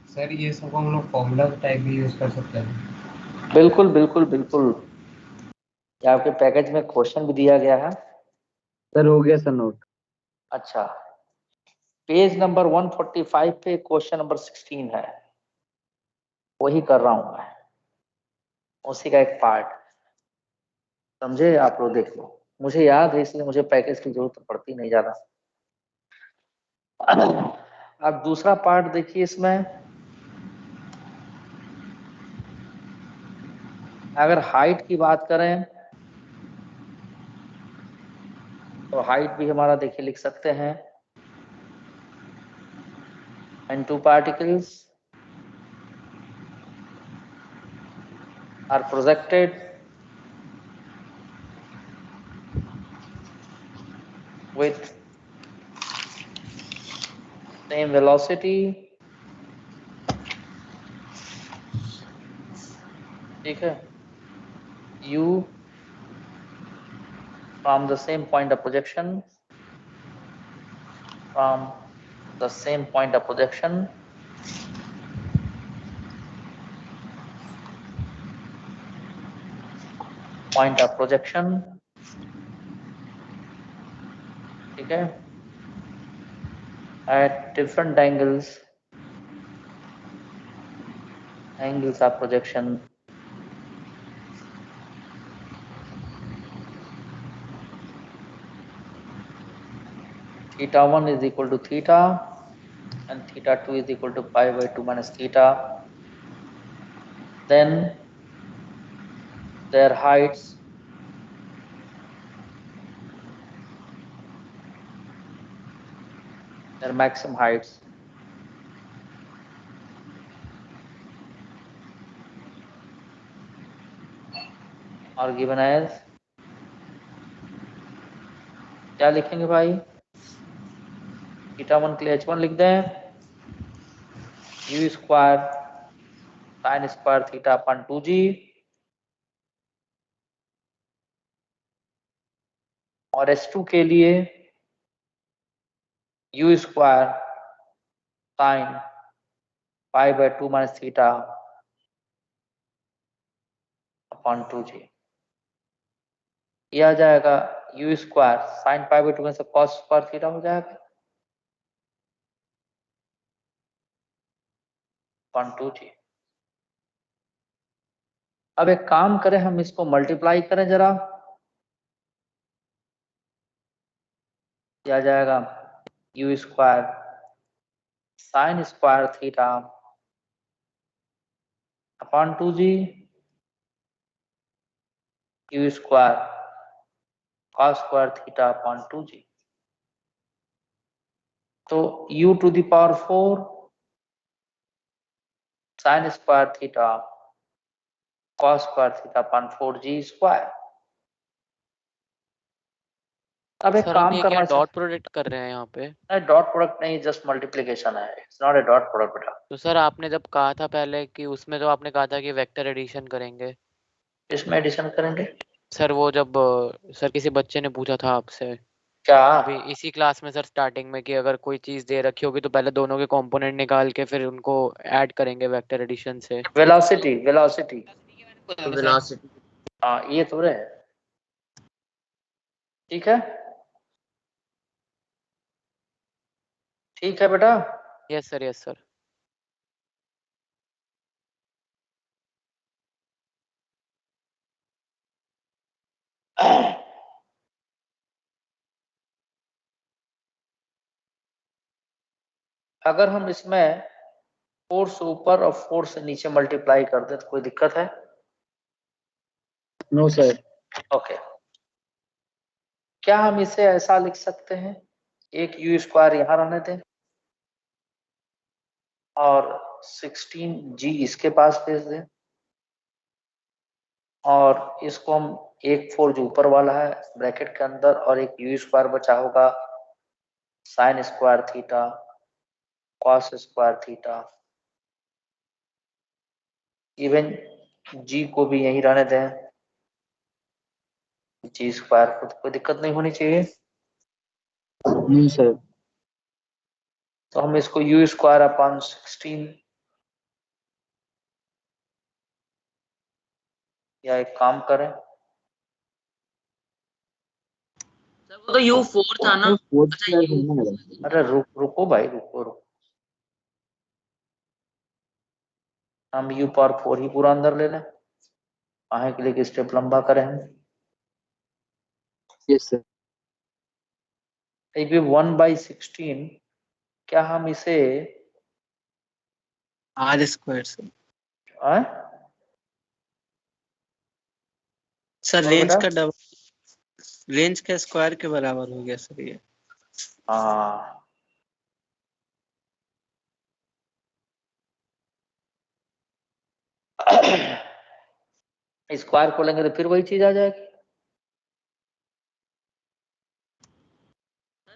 सर ये सब हम लोग फॉर्मूला टाइप भी यूज कर सकते हैं। बिल्कुल बिल्कुल बिल्कुल, ये आपके पैकेज में क्वेश्चन भी दिया गया है। सर हो गया सर नोट। अच्छा, पेज नंबर 145 पे क्वेश्चन नंबर 16 है, वही कर रहा हूं मैं, उसी का एक पार्ट, समझे आप लोग? देख लो, मुझे याद है इसलिए मुझे पैकेज की जरूरत पड़ती नहीं ज्यादा। अब दूसरा पार्ट देखिए, इसमें अगर हाइट की बात करें तो हाइट भी हमारा देखिए लिख सकते हैं, and two particles are projected with same velocity, ठीक है, u from the same point of projection, from the same point of projection, point of projection, ठीक है, at different angles, angles of projection, theta 1 is equal to theta and theta 2 is equal to pi by 2 minus theta. Then their heights their maximum heights are given as, क्या लिखेंगे भाई? थीटा 1 के लिए h1 लिख दें, u square sine square theta upon 2g, और h2 के लिए u square sine pi by 2 minus theta upon 2g। ये आ जाएगा u square sine pi by 2 में से कॉस स्क्वायर थीटा हो जाएगा अपन 2g। अब एक काम करें, हम इसको मल्टीप्लाई करें जरा, क्या जाएगा u square sine square theta upon 2g, u square cos square theta upon 2g। तो u to the power 4 sine square theta cos square theta upon 4g square. अब एक सर हम काम ये क्या करना डॉट प्रोडक्ट कर रहे हैं यहाँ पे? चाहिए, डॉट प्रोडक्ट नहीं, जस्ट मल्टीप्लिकेशन है, it's not a dot product बेटा। तो सर आपने जब कहा था पहले कि उसमें तो आपने कहा था कि वेक्टर एडिशन करेंगे। इसमें एडिशन करेंगे सर वो जब सर किसी बच्चे ने पूछा था आपसे क्या? अभी इसी क्लास में सर स्टार्टिंग में कि अगर कोई चीज दे रखी होगी तो पहले दोनों के कंपोनेंट निकाल के फिर उनको ऐड करेंगे वेक्टर एडिशन से। Velocity velocity sir velocity. हाँ ये थोड़े है, ठीक है, ठीक है बेटा। Yes sir, yes sir. अगर हम इसमें 4 से ऊपर और 4 से नीचे मल्टीप्लाई कर दें तो कोई दिक्कत है? No sir. ओके, क्या हम इसे ऐसा लिख सकते हैं, एक यू स्क्वायर यहां रहने दें और 16g इसके पास भेज दें, और इसको हम एक 4 जो ऊपर वाला है ब्रैकेट के अंदर, और एक यू स्क्वायर बचा होगा sine square theta cos square theta, even g को भी यही रहने दें, जी स्क्वायर को, तो कोई दिक्कत नहीं होनी चाहिए। नहीं सर। तो हम इसको यू स्क्वायर अपॉन 16, या एक काम करें, सर वो तो U4 था ना। अच्छा अरे रुको भाई, रुको हम u पावर 4 ही पूरा अंदर ले लें, आगे के लिए एक स्टेप लंबा करें हम। Yes sir. ये 1/16, क्या हम इसे आर स्क्वायर सर। आ? सर और रेंज बेटा का डबल, रेंज का स्क्वायर के बराबर हो गया सर ये। हाँ, स्क्वायर को लेंगे तो फिर वही चीज आ जाएगी।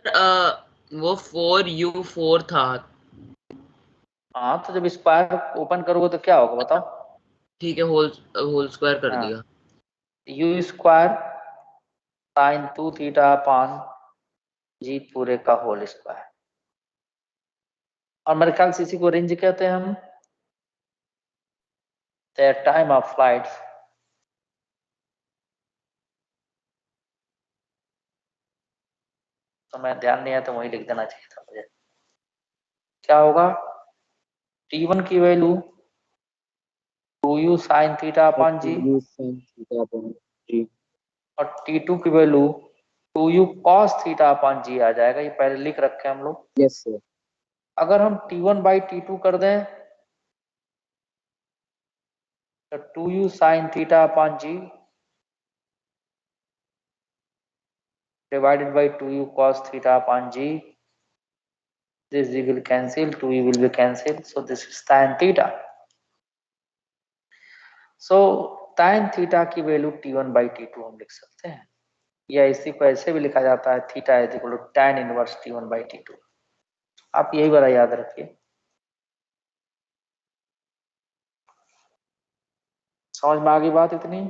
सर वो 4U4 था। हाँ तो जब स्क्वायर ओपन करोगे तो क्या होगा बताओ? ठीक है, होल स्क्वायर कर हाँ, दिया। U square sine 2 theta upon g पूरे का होल स्क्वायर, और मेरे ख्याल से इसी को रेंज कहते हैं हम, टाइम ऑफ फ्लाइट। तो मैं ध्यान नहीं आया तो वही लिख देना चाहिए था मुझे। क्या होगा, t1 की value 2u sine theta upon g, और t2 की value 2u cos theta upon g आ जाएगा, ये पहले लिख रखे हैं हम लोग। Yes sir. अगर हम t1/t2 कर दें तो 2u sine theta upon g divided by 2u cos theta upon g, this g will cancel, 2u will be cancelled, so this is tan theta. So tan theta की वैल्यू t1/t2 हम लिख सकते हैं, या इसी को ऐसे भी लिखा जाता है theta is equal to tan inverse t1/t2। आप यही वाला याद रखिए, समझ में आ गई बात इतनी?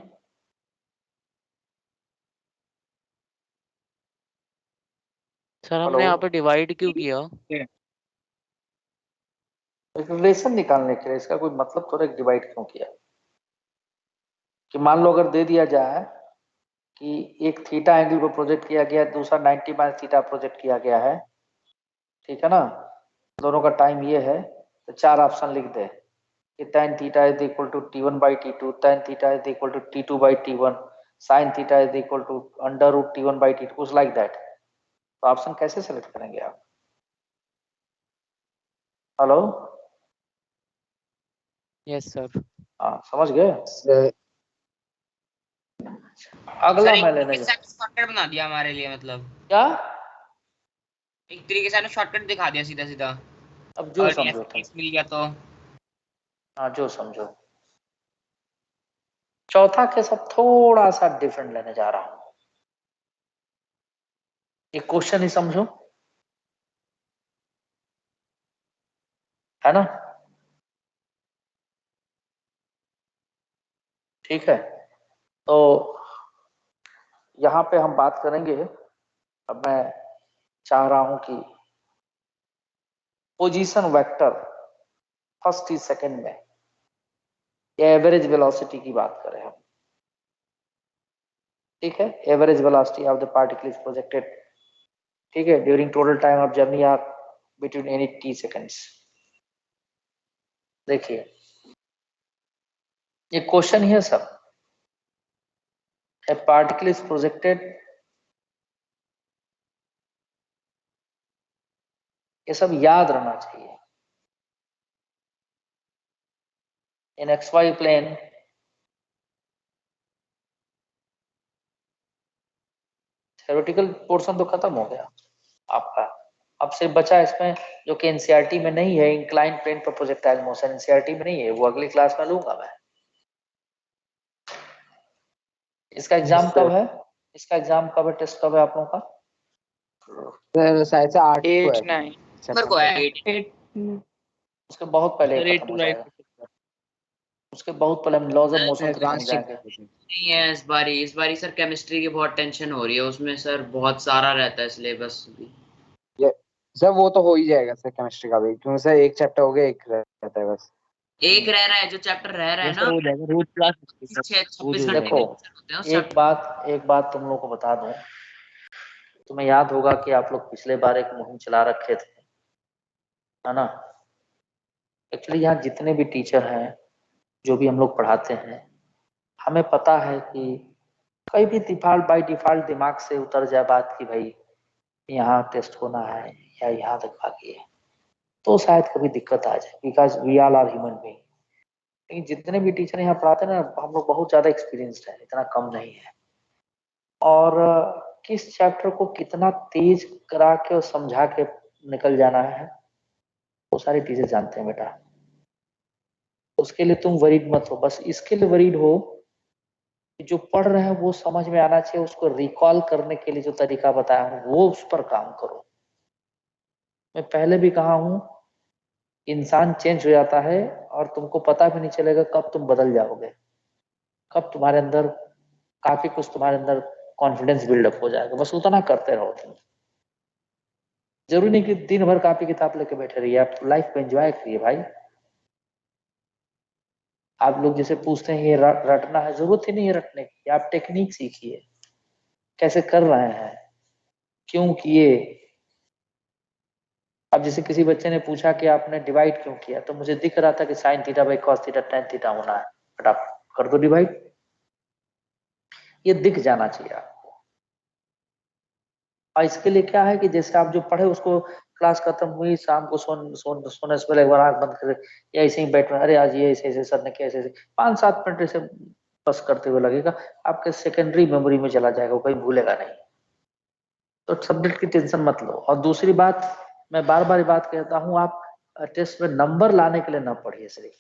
सर हमने यहाँ पे डिवाइड क्यों किया? रिलेशन निकालने के लिए, इसका कोई मतलब थोड़ा डिवाइड क्यों किया, कि मान लो अगर दे दिया जाए कि एक थीटा एंगल को प्रोजेक्ट किया गया है, दूसरा 90 माइनस थीटा प्रोजेक्ट किया गया है, ठीक है ना, दोनों का टाइम ये है, तो 4 ऑप्शन लिख दे कि tan theta is equal to t1/t2, tan theta is equal to t2/t1, sin theta is equal to under root t1/t2, कुछ लाइक दैट। तो ऑप्शन कैसे सेलेक्ट करेंगे आप? Hello, yes sir. हाँ समझ गए? सर अगला सर मैं एक लेने तरीके से शॉर्टकट बना दिया हमारे लिए, मतलब क्या, एक तरीके से शॉर्टकट दिखा दिया सीधा सीधा। अब जो और समझो तुम, मिल गया तो हाँ जो समझो। चौथा केस अब थोड़ा सा डिफरेंट लेने जा रहा हूं। एक क्वेश्चन ही समझो, है ना? ठीक है, तो यहां पे हम बात करेंगे। अब मैं चाह रहा हूं कि पोजीशन वेक्टर फर्स्ट ही सेकंड में एवरेज वेलोसिटी की बात करें हम। ठीक है, average velocity of the particle is projected, ठीक है, during total time of journey or between any t seconds. देखिए ये क्वेश्चन ही है सब। ए पार्टिकल इज प्रोजेक्टेड, ये सब याद रहना चाहिए। इन xy प्लेन थ्योरेटिकल पोर्शन तो खत्म हो गया आपका। अब सिर्फ बचा इसमें जो कि एनसीईआरटी में नहीं है, इंक्लाइन प्लेन पर प्रोजेक्टाइल मोशन एनसीईआरटी में नहीं है, वो अगली क्लास में लूंगा मैं। इसका एग्जाम कब है? इसका एग्जाम कब है? टेस्ट कब है आप लोगों का? सर शायद से 8 को 8 है 9 नंबर को है 8 उसके बहुत पहले सर 8 खत्म हो जुलाई जाएगा। उसके बहुत पहले हम लॉज ऑफ मोशन तक पहुंच जाएंगे। नहीं है इस बारी सर केमिस्ट्री की बहुत टेंशन हो रही है, उसमें सर बहुत सारा रहता है सिलेबस भी। सर वो तो हो ही जाएगा सर, केमिस्ट्री का भी, क्योंकि सर एक चैप्टर हो गया, एक रहता है बस। एक रह रहा है, जो चैप्टर रह रहा है ना, हो जाएगा रोज क्लास। 26 घंटे देखो के होते हैं उस एक बात तुम लोग को बता दूं, तुम्हें याद होगा कि आप लोग पिछले बार एक मुहिम चला रखे थे, है ना? एक्चुअली यहाँ जितने भी टीचर हैं, जो भी हम लोग पढ़ाते हैं, हमें पता है कि कहीं भी डिफॉल्ट बाय डिफॉल्ट दिमाग से उतर जाए बात कि भाई यहाँ टेस्ट होना है या यहाँ तक बाकी है, तो शायद कभी दिक्कत आ जाए, because we all are human being. लेकिन जितने भी टीचर यहाँ पढ़ाते हैं ना, हम लोग बहुत ज्यादा एक्सपीरियंस्ड है, इतना कम नहीं है। और किस चैप्टर को कितना तेज करा के और समझा के निकल जाना है, वो सारे टीचर जानते हैं बेटा। उसके लिए तुम वरीड मत हो, बस इसके लिए वरीड हो कि जो पढ़ रहे हैं वो समझ में आना चाहिए। उसको रिकॉल करने के लिए जो तरीका बताया हूँ वो उस पर काम करो। मैं पहले भी कहा हूँ, इंसान चेंज हो जाता है और तुमको पता भी नहीं चलेगा कब तुम बदल जाओगे, कब तुम्हारे अंदर काफी कुछ तुम्हारे अंदर कॉन्फिडेंस बिल्डअप हो जाएगा। बस उतना करते रहो तुम। जरूरी नहीं कि दिन भर कॉपी किताब लेके बैठे रहिए, आप लाइफ को एंजॉय करिए भाई। आप लोग जैसे पूछते हैं ये रटना है, जरूरत ही नहीं है रटने की। आप टेक्निक सीखिए, कैसे कर रहे हैं, क्यों किए। अब जैसे किसी बच्चे ने पूछा कि आपने डिवाइड क्यों किया, तो मुझे दिख रहा था कि sine theta by cos theta tan theta होना है, फटाफट कर दो डिवाइड। ये दिख जाना चाहिए आपको। और इसके लिए क्या है कि जैसे आप जो पढ़े उसको, क्लास खत्म हुई, शाम को सोने से पहले एक बार आंख बंद कर या ऐसे ही बैठ, अरे आज ये ऐसे ऐसे सर ने किया, ऐसे ऐसे 5-7 मिनट ऐसे बस करते हुए लगेगा, आपके सेकेंडरी मेमोरी में चला जाएगा, वो कहीं भूलेगा नहीं। तो सब्जेक्ट की टेंशन मत लो। और दूसरी बात, मैं बार बार बात कहता हूँ, आप टेस्ट में नंबर लाने के लिए ना पढ़िए सिर्फ।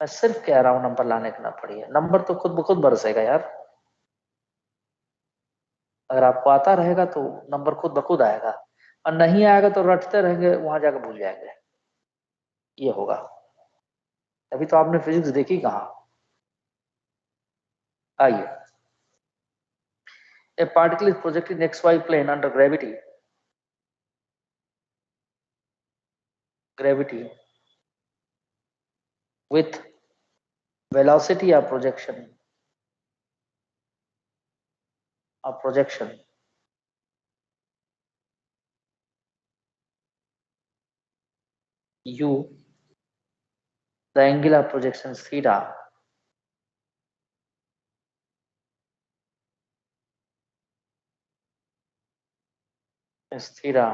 मैं सिर्फ कह रहा हूँ नंबर लाने के ना पढ़िए, नंबर तो खुद ब खुद बरसेगा यार। अगर आपको आता रहेगा तो नंबर खुद ब खुद आएगा, और नहीं आएगा तो रटते रहेंगे, वहां जाकर भूल जाएंगे। ये होगा। अभी तो आपने फिजिक्स देखी कहाँ। आइए, a particle is projected in XY plane under gravity with velocity of projection u, the angle of projection theta is theta।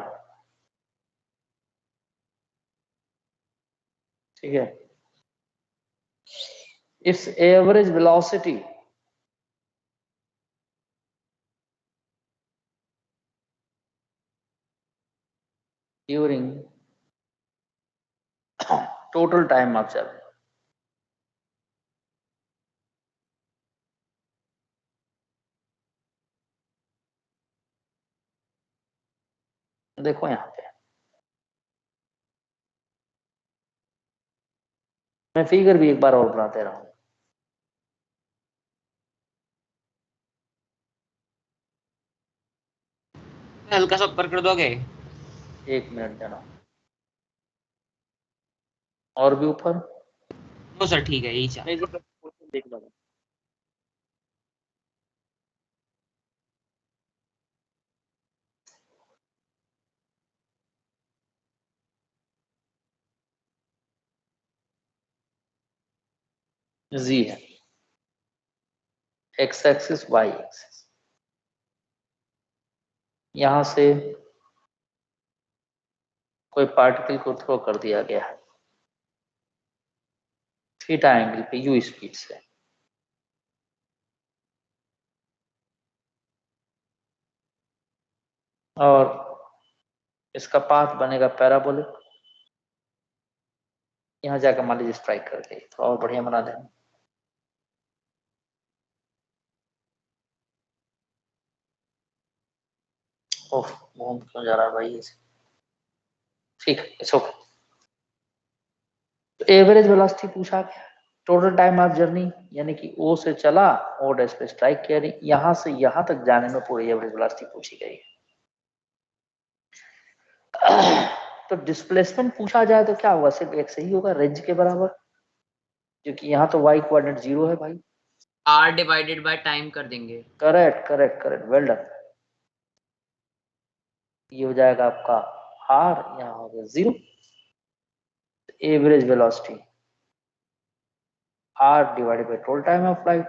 ठीक है, its average velocity during total time of journey देखो यहाँ पे मैं फिगर भी एक बार और बना दे रहा हूं। हल्का सा ऊपर कर दोगे? 1 मिनट देना, और भी ऊपर। नो सर ठीक है, यही चाहिए। देख लो जी है, एक्स एक्सिस वाई एक्सिस, यहां से कोई पार्टिकल को थ्रो कर दिया गया है थीटा एंगल पे यू स्पीड से, और इसका पाथ बनेगा पैराबोलिक। यहाँ जाकर मान लीजिए स्ट्राइक कर गई, तो और बढ़िया बना देंगे। ओह घूम क्यों जा रहा है भाई इसे, ठीक है इट्स ओके। तो एवरेज वेलोसिटी पूछा गया, टोटल टाइम ऑफ जर्नी यानी कि ओ से चला ओ डैश पे स्ट्राइक किया, यहां से यहां तक जाने में पूरी एवरेज वेलोसिटी पूछी गई है। तो डिस्प्लेसमेंट पूछा जाए तो क्या होगा, सिर्फ एक सही होगा रेंज के बराबर, क्योंकि यहाँ तो y कोऑर्डिनेट 0 है भाई। r डिवाइडेड बाय टाइम कर देंगे। Correct correct correct, well done. ये हो जाएगा आपका r, यहाँ हो गया 0, average velocity r divided by total time of flight,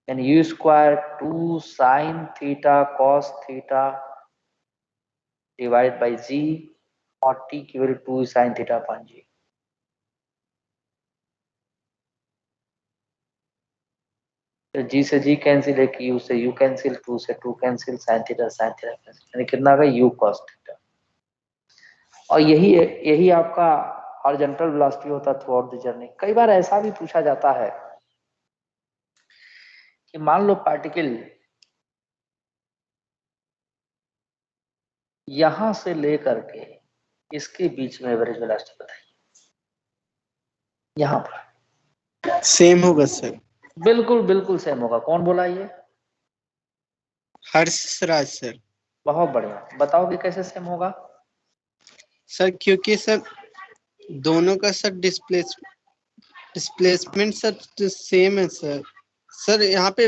यानी u square 2 sine theta cos theta divide by g, और t की value 2 sine theta upon g। तो g से g कैंसिल, है कि u से u कैंसिल, 2 से 2 कैंसिल, साइन थीटा कैंसिल, यानी कितना आ गया u cos थीटा। और यही आपका हॉरिजॉन्टल वेलोसिटी होता है थ्रू आउट द जर्नी। कई बार ऐसा भी पूछा जाता है कि मान लो पार्टिकल यहां से लेकर के इसके बीच में एवरेज वेलोसिटी बताइए, यहां पर सेम होगा सर। बिल्कुल बिल्कुल सेम होगा। कौन बोला ये? हर्षराज सर। बहुत बढ़िया, बताओगे कैसे सेम होगा? सर क्योंकि सर दोनों का सर डिस्प्लेसमेंट सर सेम है सर। सर यहाँ पे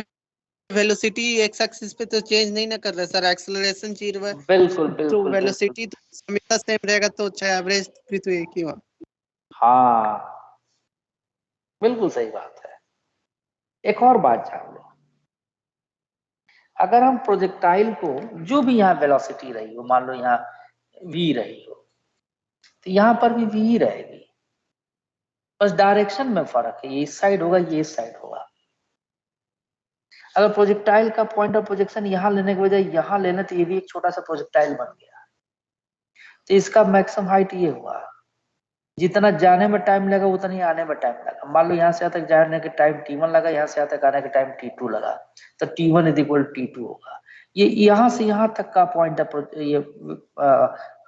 वेलोसिटी एक्स एक्सिस पे तो चेंज नहीं ना कर रहा सर, एक्सेलरेशन चेंज हुआ है बिल्कुल तो बिल्कुल वेलोसिटी तो हमेशा सेम रहेगा, तो अच्छा एवरेज भी तो एक ही हुआ। हाँ बिल्कुल सही बात है। एक और बात जान लो, अगर हम प्रोजेक्टाइल को जो भी यहाँ वेलोसिटी रही हो, मान लो यहाँ v रही हो, तो यहाँ पर भी v ही रहेगी, बस डायरेक्शन में फर्क है, ये इस साइड होगा ये इस साइड होगा। अगर प्रोजेक्टाइल का पॉइंट ऑफ प्रोजेक्शन यहाँ लेने के बजाय यहाँ लेना, तो ये भी एक छोटा सा प्रोजेक्टाइल बन गया। तो इसका मैक्सिमम हाइट ये हुआ, जितना जाने में टाइम लगा उतना ही आने में टाइम लगा। मान लो यहाँ से यहाँ तक जाने के टाइम t1 लगा, यहाँ से यहाँ तक आने के टाइम t2 लगा, तो t1 इज इक्वल t2 होगा। ये यहाँ से यहाँ तक का पॉइंट ये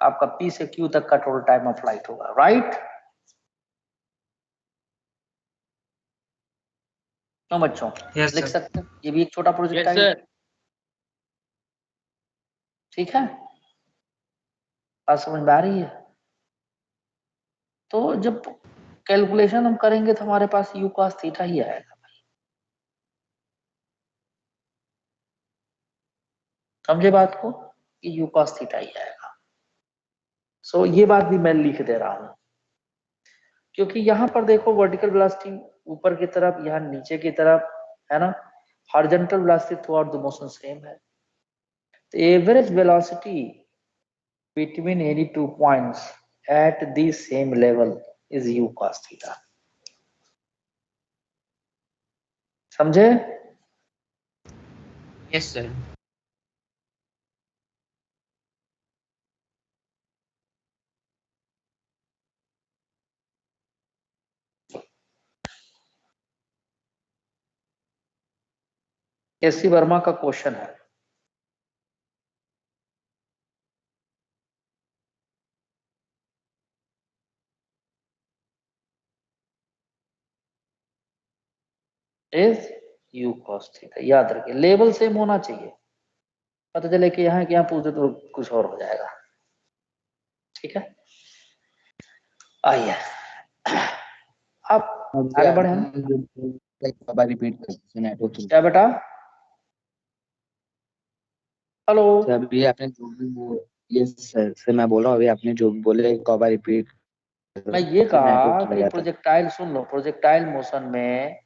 आपका p से q तक का टोटल टाइम ऑफ फ्लाइट होगा, राइट? क्यों बच्चों? यस लिख सर। सकते हैं, ये भी एक छोटा प्रोजेक्टाइल, ठीक है? बात समझ में आ रही है? तो जब कैलकुलेशन हम करेंगे तो हमारे पास u cos थीटा ही आएगा भाई, समझे बात को, कि u cos थीटा ही आएगा। सो ये बात भी मैं लिख दे रहा हूं, क्योंकि यहाँ पर देखो वर्टिकल वेलोसिटी ऊपर की तरफ, यहाँ नीचे की तरफ है ना, horizontal velocity throughout the motion same है। तो average velocity between any two points at the same level is u cos theta, समझे? Yes sir. S C Verma का क्वेश्चन है, इज u cos थीटा। याद रखिए लेवल सेम होना चाहिए, पता चले कि यहाँ पूछ दे तो कुछ और हो जाएगा। ठीक है, आइए अब आगे बढ़े हम। रिपीट कर नेटवर्क। क्या बेटा? हेलो सर अभी आपने जो भी यस सर मैं बोल रहा हूँ, अभी आपने जो भी बोले एक बार रिपीट। मैं ये कहा कि प्रोजेक्टाइल, सुन लो, प्रोजेक्टाइल मोशन में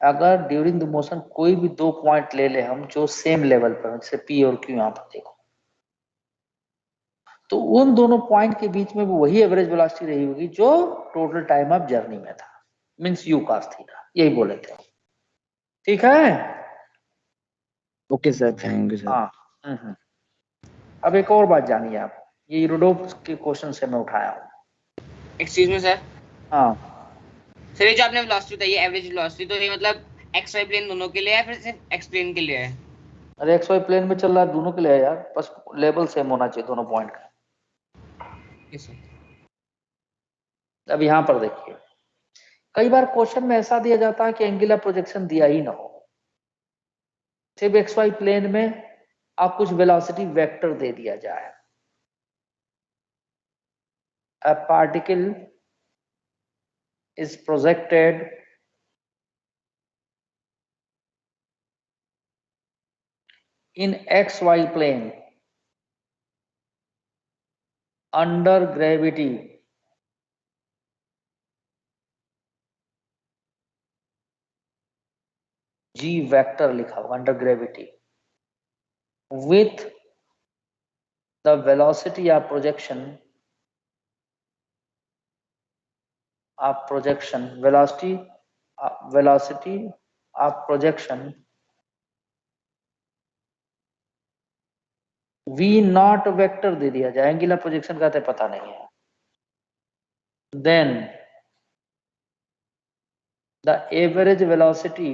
अगर ड्यूरिंग द मोशन कोई भी दो पॉइंट ले ले हम जो सेम लेवल पर, जैसे P और Q, यहाँ पर देखो, तो उन दोनों पॉइंट के बीच में वही एवरेज वेलोसिटी रही होगी जो टोटल टाइम ऑफ जर्नी में था, मींस u cos थीटा, यही बोले थे। ठीक है, okay sir, thank you sir. हाँ। अब एक और बात जानिए आप, ये यूरोडोप के क्वेश्चन से मैं उठाया हूँ। Excuse me sir. हाँ सर ये जो आपने वेलोसिटी बताई है एवरेज वेलोसिटी, तो ये मतलब एक्स वाई प्लेन दोनों के लिए है फिर सिर्फ एक्स प्लेन के लिए है? अरे एक्स वाई प्लेन में चल रहा है, दोनों के लिए है यार, बस लेवल सेम होना चाहिए दोनों पॉइंट का। अब यहाँ पर देखिए, कई बार क्वेश्चन में ऐसा दिया जाता है कि एंगुलर प्रोजेक्शन दिया ही ना हो, सिर्फ एक्स वाई प्लेन में आप कुछ वेलोसिटी वेक्टर दे दिया जाए। A particle is projected in xy plane under gravity g vector लिखा हुआ under gravity with the velocity of projection velocity of projection v naught vector दे दिया जाए, एंगुलर प्रोजेक्शन का तो पता नहीं है, then the average velocity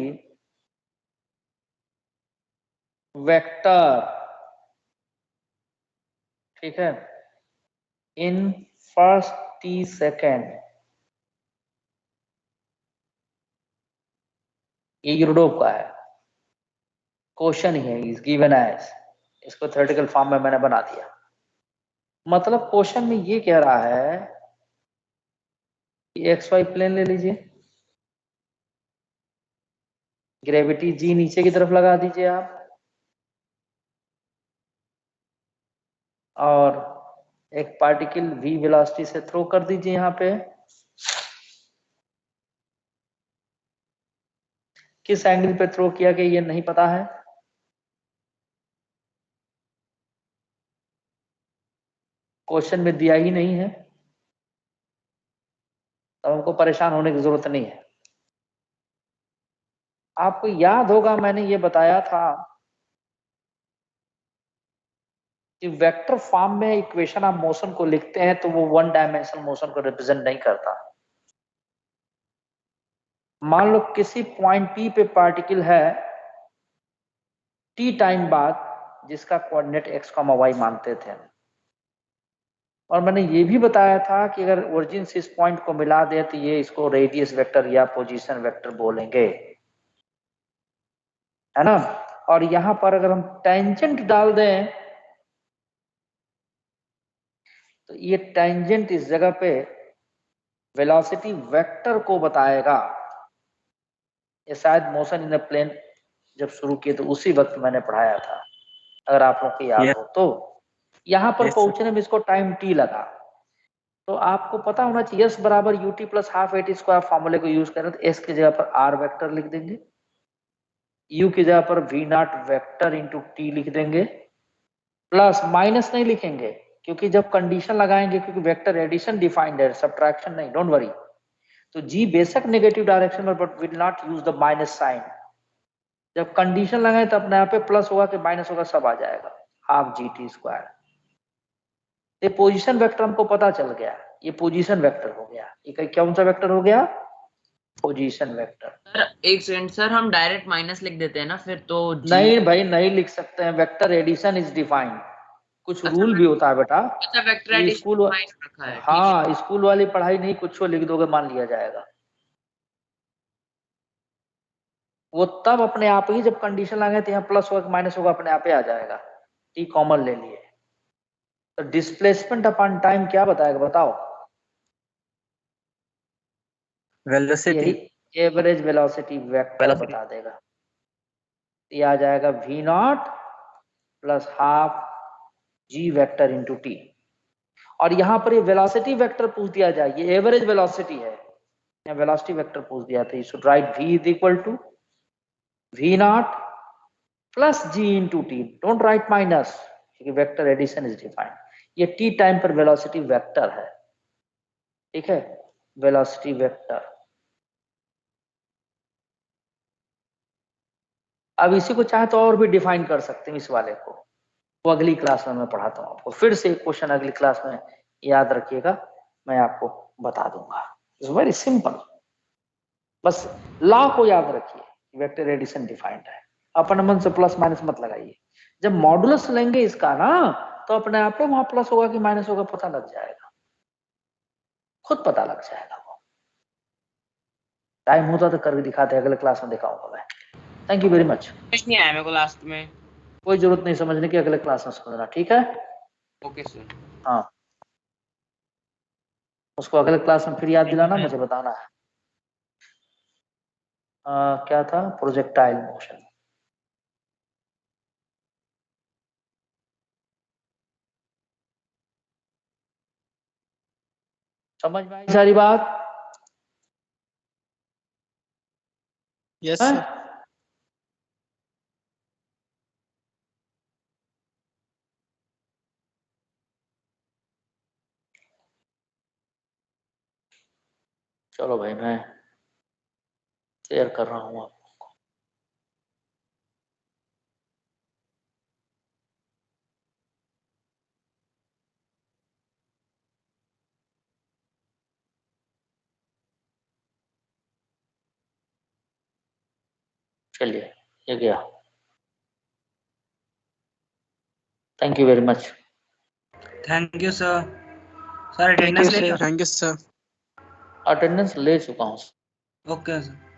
vector, ठीक है, in first t second, ये यूरोडोप का है, क्वेश्चन ही है, इज गिवन एज, इसको थ्योरेटिकल फॉर्म में मैंने बना दिया। मतलब क्वेश्चन में ये कह रहा है कि एक्स वाई प्लेन ले लीजिए, ग्रेविटी जी नीचे की तरफ लगा दीजिए आप, और एक पार्टिकल v वेलोसिटी से थ्रो कर दीजिए यहाँ पे। किस एंगल पे थ्रो किया गया ये नहीं पता है, क्वेश्चन में दिया ही नहीं है, तो हमको परेशान होने की जरूरत नहीं है। आपको याद होगा मैंने ये बताया था कि वेक्टर फॉर्म में इक्वेशन ऑफ मोशन को लिखते हैं तो वो वन डायमेंशनल मोशन को रिप्रेजेंट नहीं करता। मान लो किसी पॉइंट P पे पार्टिकल है t टाइम बाद, जिसका कोऑर्डिनेट x, y मानते थे, और मैंने ये भी बताया था कि अगर ओरिजिन से इस पॉइंट को मिला दे तो ये इसको रेडियस वेक्टर या पोजीशन वेक्टर बोलेंगे, है ना। और यहां पर अगर हम टेंजेंट डाल दें तो ये टेंजेंट इस जगह पे वेलोसिटी वेक्टर को बताएगा। ये शायद मोशन इन अ प्लेन जब शुरू किए तो उसी वक्त मैंने पढ़ाया था, अगर आप लोग को याद हो तो। यहाँ पर पहुंचने में इसको टाइम t लगा, तो आपको पता होना चाहिए s बराबर ut plus half eighty square फॉर्मूले को यूज करें तो s की जगह पर r वेक्टर लिख देंगे, u की जगह पर v naught vector into t लिख देंगे, प्लस माइनस नहीं लिखेंगे क्योंकि जब कंडीशन लगाएंगे, क्योंकि वेक्टर एडिशन डिफाइंड है, सब्ट्रैक्शन नहीं, डोंट वरी। तो g बेशक नेगेटिव डायरेक्शन में but will not use the minus sign. जब कंडीशन लगाए तो अपने यहाँ पे प्लस होगा कि माइनस होगा, सब आ जाएगा, हाफ gt स्क्वायर। ये पोजीशन वेक्टर हमको पता चल गया, ये पोजीशन वेक्टर हो गया। ये कौन सा वेक्टर हो गया? Position vector. सर एक सेकंड सर, हम डायरेक्ट माइनस लिख देते हैं ना फिर तो नहीं भाई, नहीं लिख सकते हैं, वेक्टर एडिशन इज डिफाइंड, कुछ रूल भी होता है बेटा। अच्छा वेक्टर एडिशन स्कूल रखा है, हाँ, स्कूल वाली पढ़ाई नहीं, कुछ लिख दोगे मान लिया जाएगा। वो तब अपने आप ही जब कंडीशन लाएंगे तो यहाँ प्लस होगा माइनस होगा अपने आप ही आ जाएगा। टी कॉमन ले लिए तो डिस्प्लेसमेंट अपॉन टाइम क्या बताएगा बताओ? वेलोसिटी यही एवरेज वेलोसिटी वेक्टर बता देगा। ये आ जाएगा v naught plus half g vector into T. और यहाँ पर ये वेलोसिटी वेक्टर पूछ दिया जाए, ये एवरेज वेलोसिटी है, यहाँ वेलोसिटी वेक्टर पूछ दिया था। You should write v is equal to v naught plus g into T, don't write minus क्योंकि वेक्टर एडिशन इज डिफाइंड। ये t टाइम पर वेलोसिटी वेक्टर है, ठीक है, वेलोसिटी वेक्टर। अब इसी को चाहे तो और भी डिफाइन कर सकते हैं इस वाले को, वो अगली क्लास में मैं पढ़ाता हूँ आपको। फिर से एक क्वेश्चन अगली क्लास में याद रखिएगा, मैं आपको बता दूंगा। इट्स वेरी सिंपल, बस लॉ को याद रखिए, वेक्टर एडिशन डिफाइंड है, अपने मन से प्लस माइनस मत लगाइए। जब मॉडुलस लेंगे इसका ना तो अपने आप पे वहां प्लस होगा कि माइनस होगा पता लग जाएगा, खुद पता लग जाएगा। वो टाइम होता तो करके दिखाते, अगले क्लास में दिखाऊंगा मैं। Thank you very much. कुछ नहीं आया मेरे को लास्ट में। कोई जरूरत नहीं समझने की, अगले क्लास में समझना, ठीक है? Okay sir. हाँ, उसको अगले क्लास में फिर याद दिलाना, मुझे बताना है। क्या था? Projectile motion. समझ में आई सारी बात? यस हैं? सर। चलो भाई, मैं शेयर कर रहा हूँ आपको। चलिए, ये गया। Thank you very much. Thank you sir. Sir thank attendance you ले sir. Thank you sir. Attendance ले चुका हूँ। Okay sir.